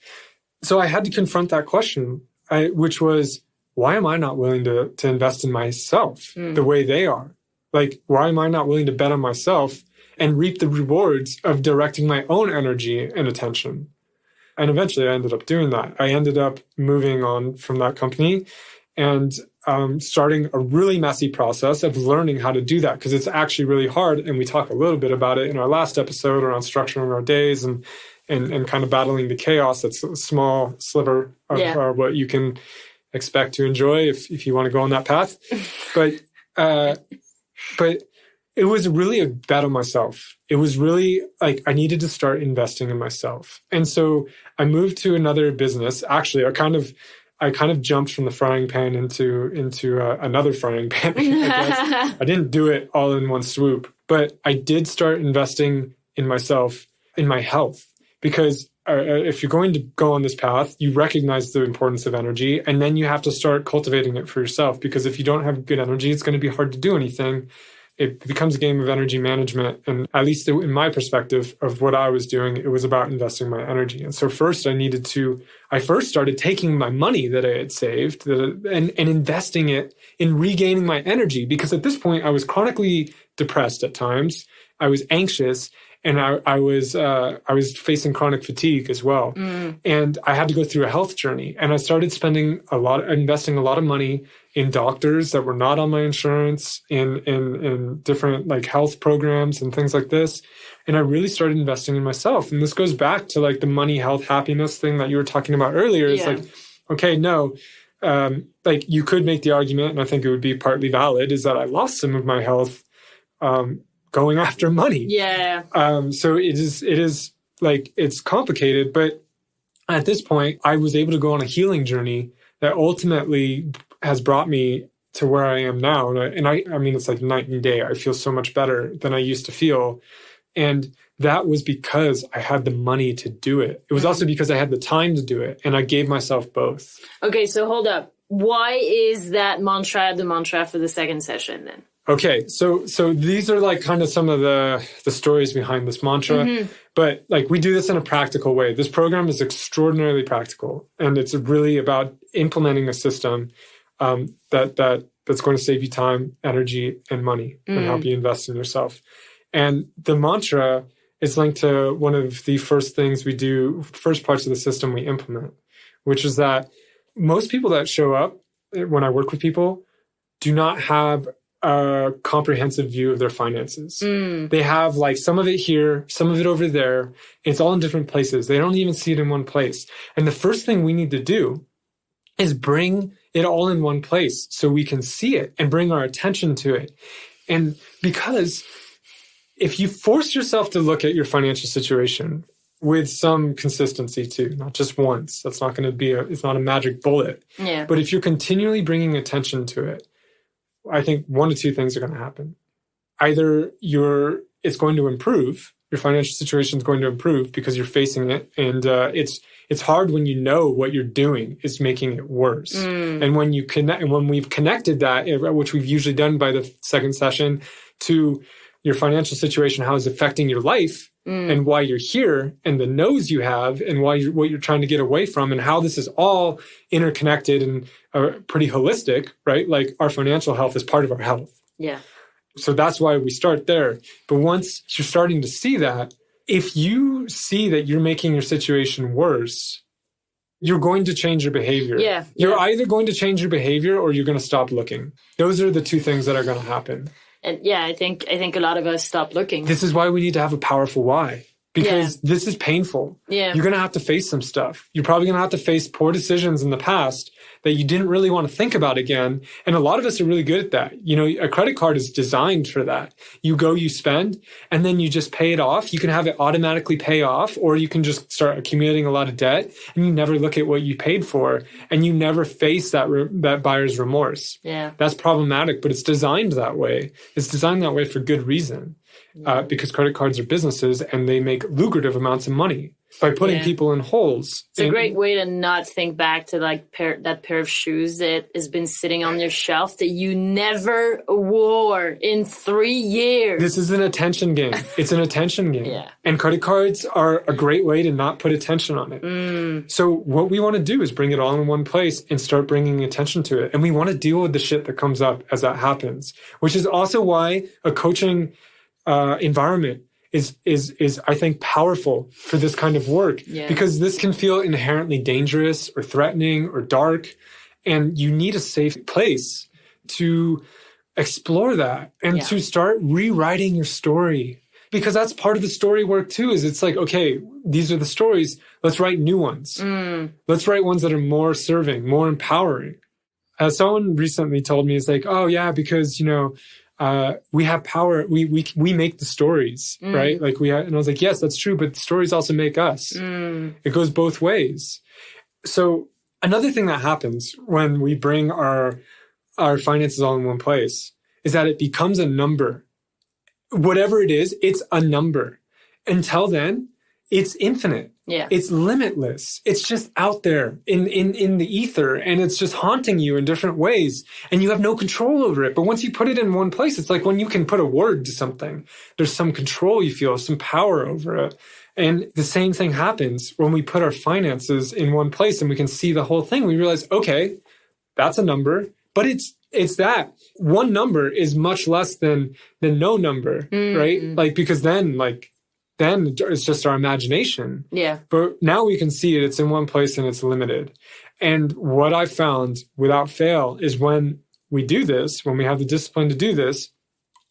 Speaker 1: So I had to confront that question, which was, why am I not willing to invest in myself the way they are? Like, why am I not willing to bet on myself and reap the rewards of directing my own energy and attention? And eventually I ended up doing that. I ended up moving on from that company and starting a really messy process of learning how to do that, because it's actually really hard. And we talk a little bit about it in our last episode around structuring our days and kind of battling the chaos. That's a small sliver of what you can expect to enjoy if you want to go on that path. But it was really a bet on myself. It was really like I needed to start investing in myself. And so I moved to another business. Actually, I kind of jumped from the frying pan into another frying pan. I guess. I didn't do it all in one swoop, but I did start investing in myself, in my health, because if you're going to go on this path, you recognize the importance of energy, and then you have to start cultivating it for yourself. Because if you don't have good energy, it's going to be hard to do anything. It becomes a game of energy management. And at least in my perspective of what I was doing, it was about investing my energy. And so first I first started taking my money that I had saved and investing it in regaining my energy. Because at this point, I was chronically depressed at times. I was anxious. And I was facing chronic fatigue as well. And I had to go through a health journey. And I started investing a lot of money in doctors that were not on my insurance, in different like health programs and things like this. And I really started investing in myself. And this goes back to like the money, health, happiness thing that you were talking about earlier. It's like, okay, no, like you could make the argument, and I think it would be partly valid, is that I lost some of my health, going after money.
Speaker 2: Yeah.
Speaker 1: So it is like, it's complicated, but at this point I was able to go on a healing journey that ultimately has brought me to where I am now. And I mean, it's like night and day. I feel so much better than I used to feel. And that was because I had the money to do it. It was also because I had the time to do it. And I gave myself both.
Speaker 2: Okay. So hold up. Why is that mantra the mantra for the second session then?
Speaker 1: Okay, so these are like kind of some of the stories behind this mantra, but like we do this in a practical way. This program is extraordinarily practical, and it's really about implementing a system that's going to save you time, energy, and money, and help you invest in yourself. And the mantra is linked to one of the first things we do, first parts of the system we implement, which is that most people that show up when I work with people do not have a comprehensive view of their finances. They have like some of it here, some of it over there. It's all in different places. They don't even see it in one place. And the first thing we need to do is bring it all in one place so we can see it and bring our attention to it. And because if you force yourself to look at your financial situation with some consistency too, not just once, that's not going to be it's not a magic bullet.
Speaker 2: Yeah.
Speaker 1: But if you're continually bringing attention to it, I think one of two things are going to happen. Either it's going to improve, your financial situation is going to improve because you're facing it, and it's hard when you know what you're doing is making it worse. And when you connect, and when we've connected that, which we've usually done by the second session, to your financial situation, how it's affecting your life, and why you're here, and the no's you have, and what you're trying to get away from, and how this is all interconnected and pretty holistic, right? Like our financial health is part of our health.
Speaker 2: Yeah.
Speaker 1: So that's why we start there. But once you're starting to see that, if you see that you're making your situation worse, you're going to change your behavior.
Speaker 2: Yeah.
Speaker 1: You're either going to change your behavior or you're going to stop looking. Those are the two things that are going to happen.
Speaker 2: And yeah, I think a lot of us stop looking.
Speaker 1: This is why we need to have a powerful why. Because this is painful. Yeah. You're going to have to face some stuff. You're probably going to have to face poor decisions in the past that you didn't really want to think about again. And a lot of us are really good at that. You know, a credit card is designed for that. You go, you spend, and then you just pay it off. You can have it automatically pay off, or you can just start accumulating a lot of debt and you never look at what you paid for, and you never face that buyer's remorse.
Speaker 2: Yeah.
Speaker 1: That's problematic, but it's designed that way. It's designed that way for good reason. Because credit cards are businesses and they make lucrative amounts of money by putting people in holes.
Speaker 2: It's a great way to not think back to like that pair of shoes that has been sitting on your shelf that you never wore in 3 years.
Speaker 1: This is an attention game. It's an attention game.
Speaker 2: Yeah.
Speaker 1: And credit cards are a great way to not put attention on it. So what we want to do is bring it all in one place and start bringing attention to it. And we want to deal with the shit that comes up as that happens, which is also why a coaching environment is I think powerful for this kind of work, because this can feel inherently dangerous or threatening or dark, and you need a safe place to explore that and to start rewriting your story, because that's part of the story work too. Is it's like, okay, these are the stories, let's write new ones. Let's write ones that are more serving, more empowering. Someone recently told me, it's like, oh yeah, because you know, we have power. We make the stories, right? Like and I was like, yes, that's true. But the stories also make us. It goes both ways. So another thing that happens when we bring our finances all in one place is that it becomes a number. Whatever it is, it's a number. Until then, it's infinite.
Speaker 2: Yeah.
Speaker 1: It's limitless. It's just out there in the ether, and it's just haunting you in different ways, and you have no control over it. But once you put it in one place, it's like when you can put a word to something, there's some control you feel, some power over it. And the same thing happens when we put our finances in one place and we can see the whole thing. We realize, okay, that's a number, but it's that one number is much less than no number, right? Like, because then it's just our imagination.
Speaker 2: Yeah.
Speaker 1: But now we can see it. It's in one place and it's limited. And what I found without fail is when we do this, when we have the discipline to do this,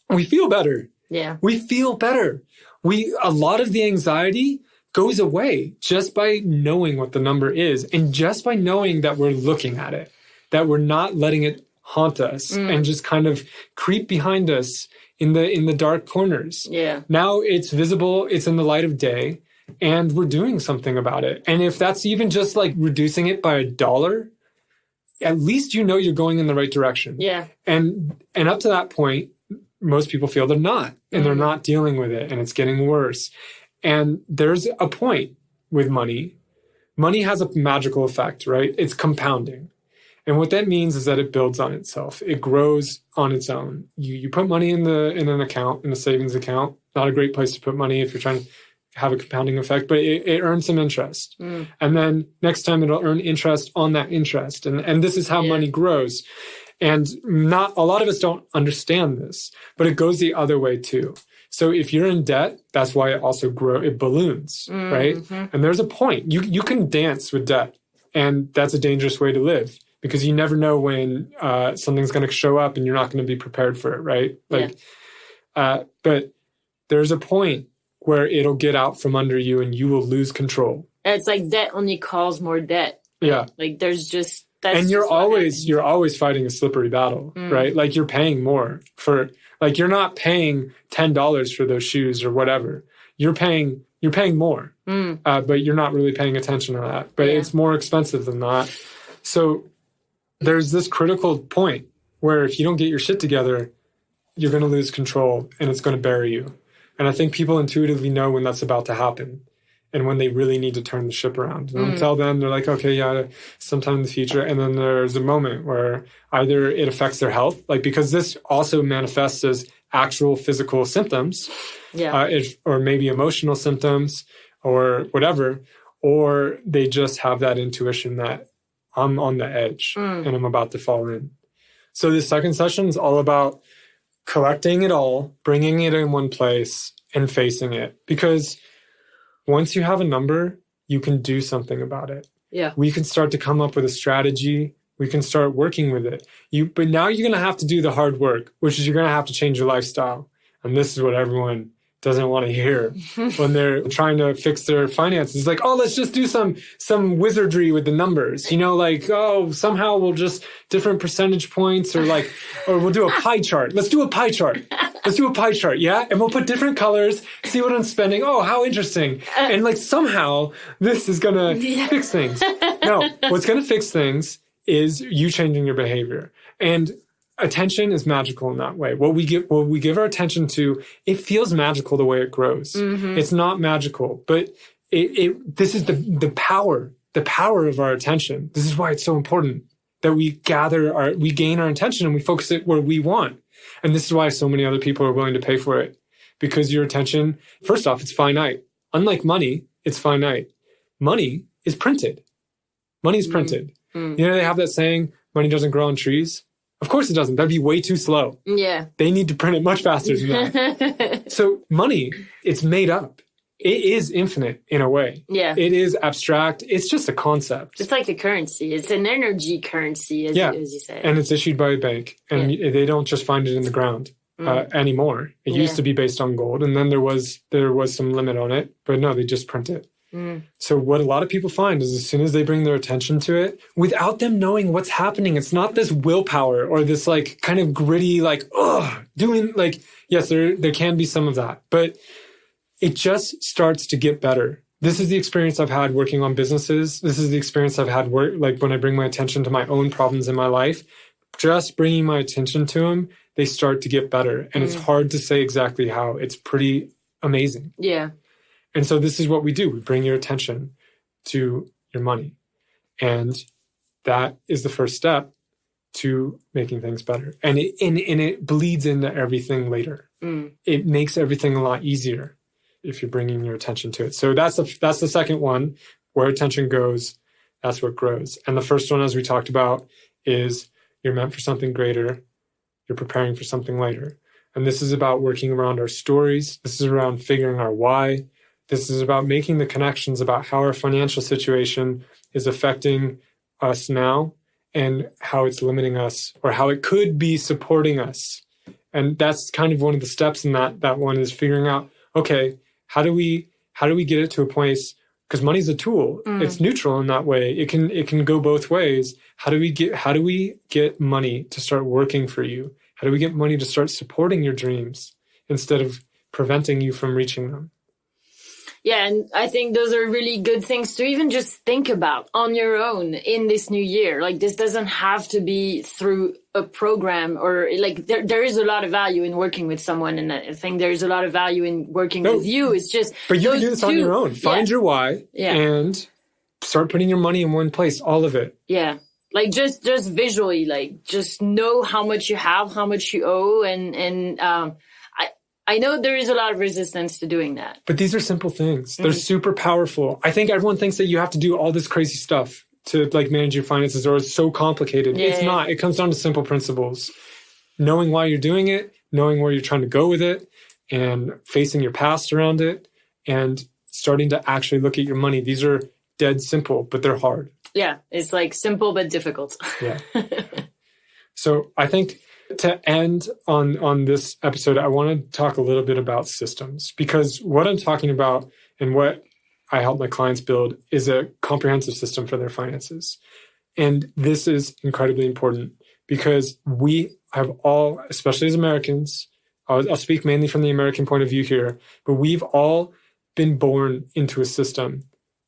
Speaker 1: we feel better.
Speaker 2: Yeah.
Speaker 1: We feel better. A lot of the anxiety goes away just by knowing what the number is, and just by knowing that we're looking at it, that we're not letting it haunt us and just kind of creep behind us in the dark corners.
Speaker 2: Yeah.
Speaker 1: Now it's visible, it's in the light of day, and we're doing something about it. And if that's even just like reducing it by $1, at least you know you're going in the right direction.
Speaker 2: Yeah.
Speaker 1: And up to that point, most people feel they're not, and they're not dealing with it, and it's getting worse. And there's a point with money. Money has a magical effect, right? It's compounding. And what that means is that it builds on itself. It grows on its own. You put money in an account, in a savings account. Not a great place to put money if you're trying to have a compounding effect, but it earns some interest. And then next time it'll earn interest on that interest. And this is how money grows. And not a lot of us don't understand this, but it goes the other way too. So if you're in debt, that's why it also it balloons, right? And there's a point. You can dance with debt, and that's a dangerous way to live, because you never know when something's going to show up and you're not going to be prepared for it, right? But there's a point where it'll get out from under you and you will lose control.
Speaker 2: And it's like debt only calls more debt.
Speaker 1: Yeah.
Speaker 2: Like there's just...
Speaker 1: And you're always fighting a slippery battle, right? Like you're paying more for, like you're not paying $10 for those shoes or whatever. You're paying more, but you're not really paying attention to that. But it's more expensive than that. So there's this critical point where if you don't get your shit together, you're going to lose control and it's going to bury you. And I think people intuitively know when that's about to happen, and when they really need to turn the ship around. And until then, they're like, okay, yeah, sometime in the future. And then there's a moment where either it affects their health, like because this also manifests as actual physical symptoms, or maybe emotional symptoms or whatever, or they just have that intuition that I'm on the edge and I'm about to fall in. So the second session is all about collecting it all, bringing it in one place and facing it. Because once you have a number, you can do something about it.
Speaker 2: Yeah.
Speaker 1: We can start to come up with a strategy. We can start working with it. But now you're going to have to do the hard work, which is you're going to have to change your lifestyle. And this is what everyone doesn't want to hear when they're trying to fix their finances. It's like, oh, let's just do some wizardry with the numbers. You know, like, oh, somehow we'll just different percentage points or we'll do a pie chart. Let's do a pie chart. Let's do a pie chart, yeah? And we'll put different colors, see what I'm spending. Oh, how interesting. And like somehow this is going to fix things. No, what's going to fix things is you changing your behavior. And attention is magical in that way. What we give our attention to, it feels magical the way it grows. It's not magical, but this is the power of our attention. This is why it's so important that we gain our attention and we focus it where we want. And this is why so many other people are willing to pay for it, because your attention, first off, it's finite. Unlike money, it's finite. Money is printed. Money is printed. You know, they have that saying, money doesn't grow on trees. Of course it doesn't. That'd be way too slow. Yeah. They need to print it much faster than that. So money, it's made up. It is infinite in a way. Yeah. It is abstract. It's just a concept.
Speaker 2: It's like a currency. It's an energy currency, as you say.
Speaker 1: And it's issued by a bank. And they don't just find it in the ground anymore. It used to be based on gold. And then there was some limit on it. But no, they just print it. So what a lot of people find is as soon as they bring their attention to it, without them knowing what's happening, it's not this willpower or this like kind of gritty, like, doing like, yes, there can be some of that, but it just starts to get better. This is the experience I've had working on businesses. This is the experience I've had like when I bring my attention to my own problems in my life, just bringing my attention to them, they start to get better. And it's hard to say exactly how. It's pretty amazing. Yeah. And so this is what we do. We bring your attention to your money. And that is the first step to making things better. And it bleeds into everything later. It makes everything a lot easier if you're bringing your attention to it. So that's the second one. Where attention goes, that's what grows. And the first one, as we talked about, is you're meant for something greater. You're preparing for something later. And this is about working around our stories. This is around figuring our why. This is about making the connections about how our financial situation is affecting us now and how it's limiting us, or how it could be supporting us. And that's kind of one of the steps in that one is figuring out, okay, how do we get it to a place, because money's a tool. It's neutral in that way. It can go both ways. How do we get money to start working for you? How do we get money to start supporting your dreams instead of preventing you from reaching them?
Speaker 2: Yeah, and I think those are really good things to even just think about on your own in this new year. Like, this doesn't have to be through a program, or like there is a lot of value in working with someone, and I think there's a lot of value in working with you. It's just,
Speaker 1: but you can do this on your own. Find your why and start putting your money in one place, all of it.
Speaker 2: Yeah. Like just visually, like just know how much you have, how much you owe, and I know there is a lot of resistance to doing that.
Speaker 1: But these are simple things. They're super powerful. I think everyone thinks that you have to do all this crazy stuff to like manage your finances, or it's so complicated. It's not. It comes down to simple principles. Knowing why you're doing it, knowing where you're trying to go with it, and facing your past around it, and starting to actually look at your money. These are dead simple, but they're hard.
Speaker 2: Yeah, it's like simple but difficult.
Speaker 1: Yeah. So I think to end on this episode, I want to talk a little bit about systems, because what I'm talking about and what I help my clients build is a comprehensive system for their finances. And this is incredibly important because we have all, especially as Americans, I'll speak mainly from the American point of view here, but we've all been born into a system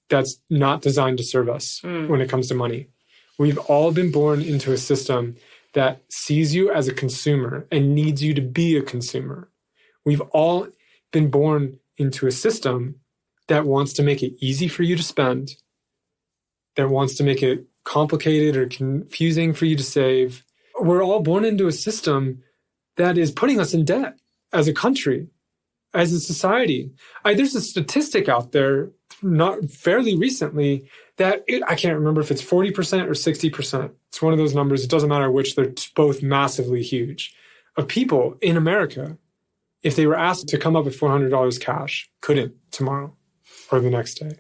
Speaker 1: that's not designed to serve us when it comes to money. We've all been born into a system that sees you as a consumer and needs you to be a consumer. We've all been born into a system that wants to make it easy for you to spend, that wants to make it complicated or confusing for you to save. We're all born into a system that is putting us in debt as a country, as a society. There's a statistic out there, not fairly recently, that I can't remember if it's 40% or 60%. It's one of those numbers. It doesn't matter which. They're both massively huge. Of people in America, if they were asked to come up with $400 cash, couldn't tomorrow or the next day.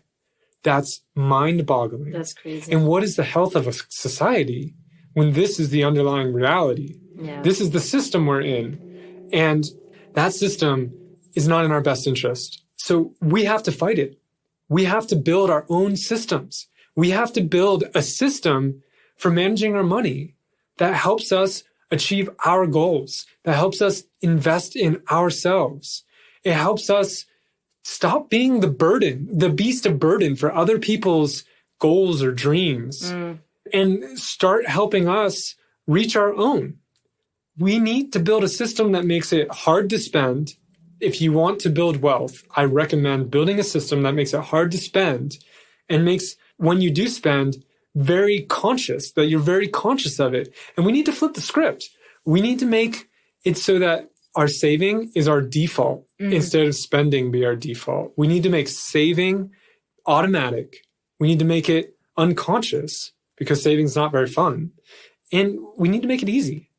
Speaker 1: That's mind-boggling.
Speaker 2: That's crazy.
Speaker 1: And what is the health of a society when this is the underlying reality?
Speaker 2: Yeah.
Speaker 1: This is the system we're in. And that system is not in our best interest. So we have to fight it. We have to build our own systems. We have to build a system for managing our money that helps us achieve our goals, that helps us invest in ourselves. It helps us stop being the burden, the beast of burden for other people's goals or dreams, and start helping us reach our own. We need to build a system that makes it hard to spend. If you want to build wealth, I recommend building a system that makes it hard to spend and makes, when you do spend, very conscious, that you're very conscious of it. And we need to flip the script. We need to make it so that our saving is our default instead of spending be our default. We need to make saving automatic. We need to make it unconscious because saving is not very fun. And we need to make it easy.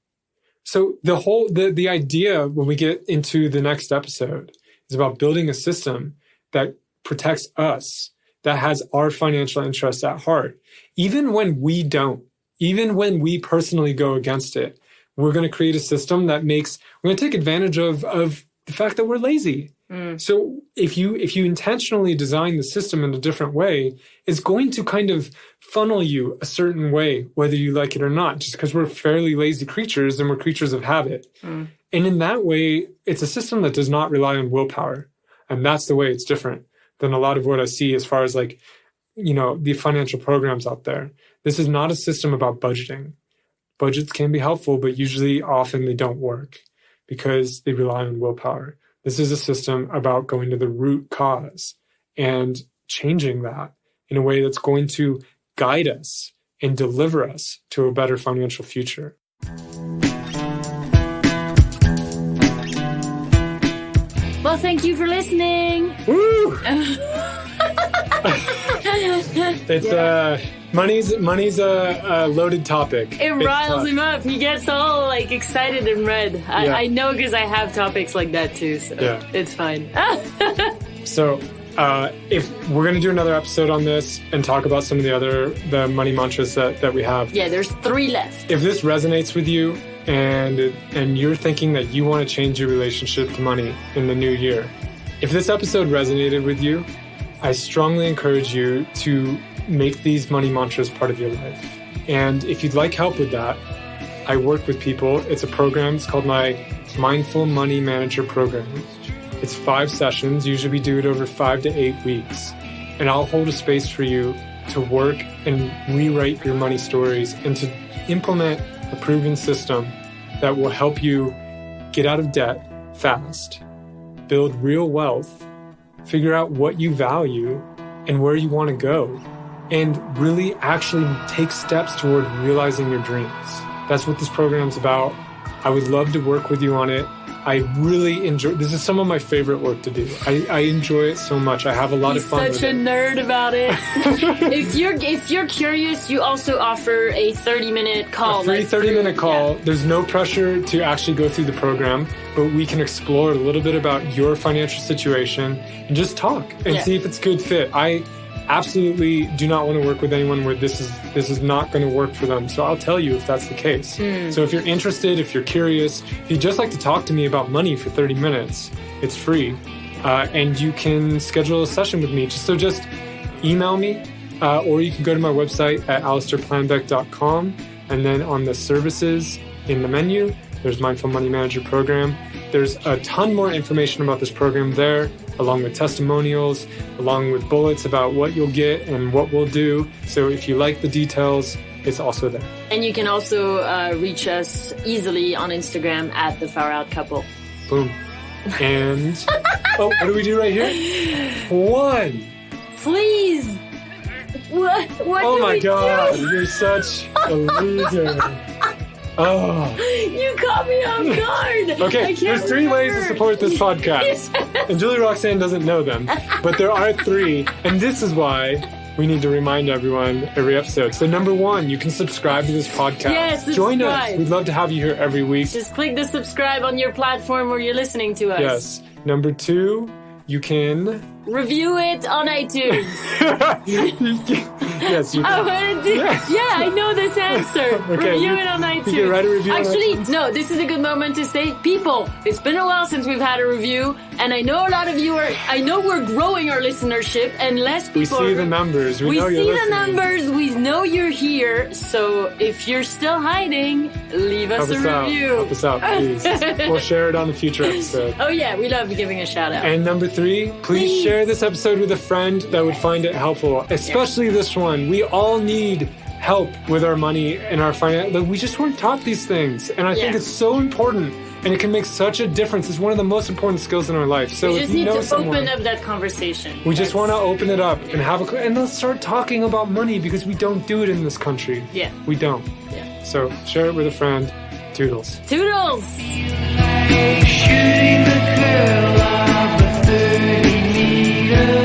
Speaker 1: So the idea when we get into the next episode is about building a system that protects us, that has our financial interests at heart. Even when we don't, even when we personally go against it, we're going to create a system that we're going to take advantage of the fact that we're lazy. So if you intentionally design the system in a different way, it's going to kind of funnel you a certain way, whether you like it or not, just because we're fairly lazy creatures and we're creatures of habit. And in that way, it's a system that does not rely on willpower. And that's the way it's different than a lot of what I see as far as like, the financial programs out there. This is not a system about budgeting. Budgets can be helpful, but often they don't work because they rely on willpower. This is a system about going to the root cause and changing that in a way that's going to guide us and deliver us to a better financial future.
Speaker 2: Well, thank you for listening.
Speaker 1: Woo! It's money's a loaded topic.
Speaker 2: It riles him up. He gets all like excited and red. I know because I have topics like that too, so it's fine.
Speaker 1: So if we're going to do another episode on this and talk about some of the money mantras that we have.
Speaker 2: Yeah, there's 3 left.
Speaker 1: If this resonates with you and you're thinking that you want to change your relationship to money in the new year, if this episode resonated with you, I strongly encourage you to make these money mantras part of your life. And if you'd like help with that, I work with people. It's a program. It's called my Mindful Money Manager Program. It's 5 sessions. Usually we do it over 5 to 8 weeks. And I'll hold a space for you to work and rewrite your money stories and to implement a proven system that will help you get out of debt fast, build real wealth, figure out what you value and where you want to go, and really actually take steps toward realizing your dreams. That's what this program's about. I would love to work with you on it. I really enjoy, this is some of my favorite work to do. I enjoy it so much. I have a lot of fun with it.
Speaker 2: Such a nerd about it. If you're curious, you also offer a 30-minute call.
Speaker 1: A free 30-minute call.
Speaker 2: Yeah.
Speaker 1: There's no pressure to actually go through the program, but we can explore a little bit about your financial situation and just talk and see if it's a good fit. I absolutely do not want to work with anyone where this is not going to work for them. So I'll tell you if that's the case. So if you're interested, if you're curious, if you'd just like to talk to me about money for 30 minutes, it's free. And you can schedule a session with me. Just email me, or you can go to my website at alasdairplanbeck.com. And then on the services in the menu, there's Mindful Money Manager Program. There's a ton more information about this program there, along with testimonials, along with bullets about what you'll get and what we'll do. So if you like the details, it's also there.
Speaker 2: And you can also reach us easily on Instagram at The Far Out Couple.
Speaker 1: Boom. And, what do we do right here? 1.
Speaker 2: Please. What
Speaker 1: oh
Speaker 2: do
Speaker 1: my
Speaker 2: we
Speaker 1: God,
Speaker 2: do?
Speaker 1: You're such a loser. Oh.
Speaker 2: You caught me off guard.
Speaker 1: Okay, there's 3 ways to support this podcast. And Julie-Roxane doesn't know them, but there are 3. And this is why we need to remind everyone every episode. So number 1, you can subscribe to this podcast.
Speaker 2: Yes,
Speaker 1: Join us. We'd love to have you here every week.
Speaker 2: Just click the subscribe on your platform where you're listening to us.
Speaker 1: Yes. Number 2, you can
Speaker 2: review it on iTunes.
Speaker 1: Yes, you can.
Speaker 2: Yeah, I know this answer.
Speaker 1: Okay,
Speaker 2: review it on iTunes.
Speaker 1: You can write a review
Speaker 2: Actually,
Speaker 1: on iTunes.
Speaker 2: no, this is a good moment to say, people, it's been a while since we've had a review, and I know a lot of you I know we're growing our listenership, and less people
Speaker 1: We see the numbers. We know you're
Speaker 2: see
Speaker 1: listening.
Speaker 2: the numbers. We know you're here. So if you're still hiding, leave us a review.
Speaker 1: Help us out, please. We'll share it on a future episode.
Speaker 2: Oh yeah, we love giving a shout out.
Speaker 1: And number 3, please share this episode with a friend that would find it helpful, especially this one. We all need help with our money and our finance. We just weren't taught these things. And I think it's so important, and it can make such a difference. It's one of the most important skills in our life. So
Speaker 2: we
Speaker 1: if
Speaker 2: just
Speaker 1: you
Speaker 2: need
Speaker 1: know
Speaker 2: to
Speaker 1: someone,
Speaker 2: open up that conversation.
Speaker 1: we just want to open it up and and let's start talking about money, because we don't do it in this country.
Speaker 2: Yeah.
Speaker 1: We don't.
Speaker 2: Yeah.
Speaker 1: So share it with a friend. Toodles.
Speaker 2: Toodles!
Speaker 4: Shooting the girl of the 30 meters.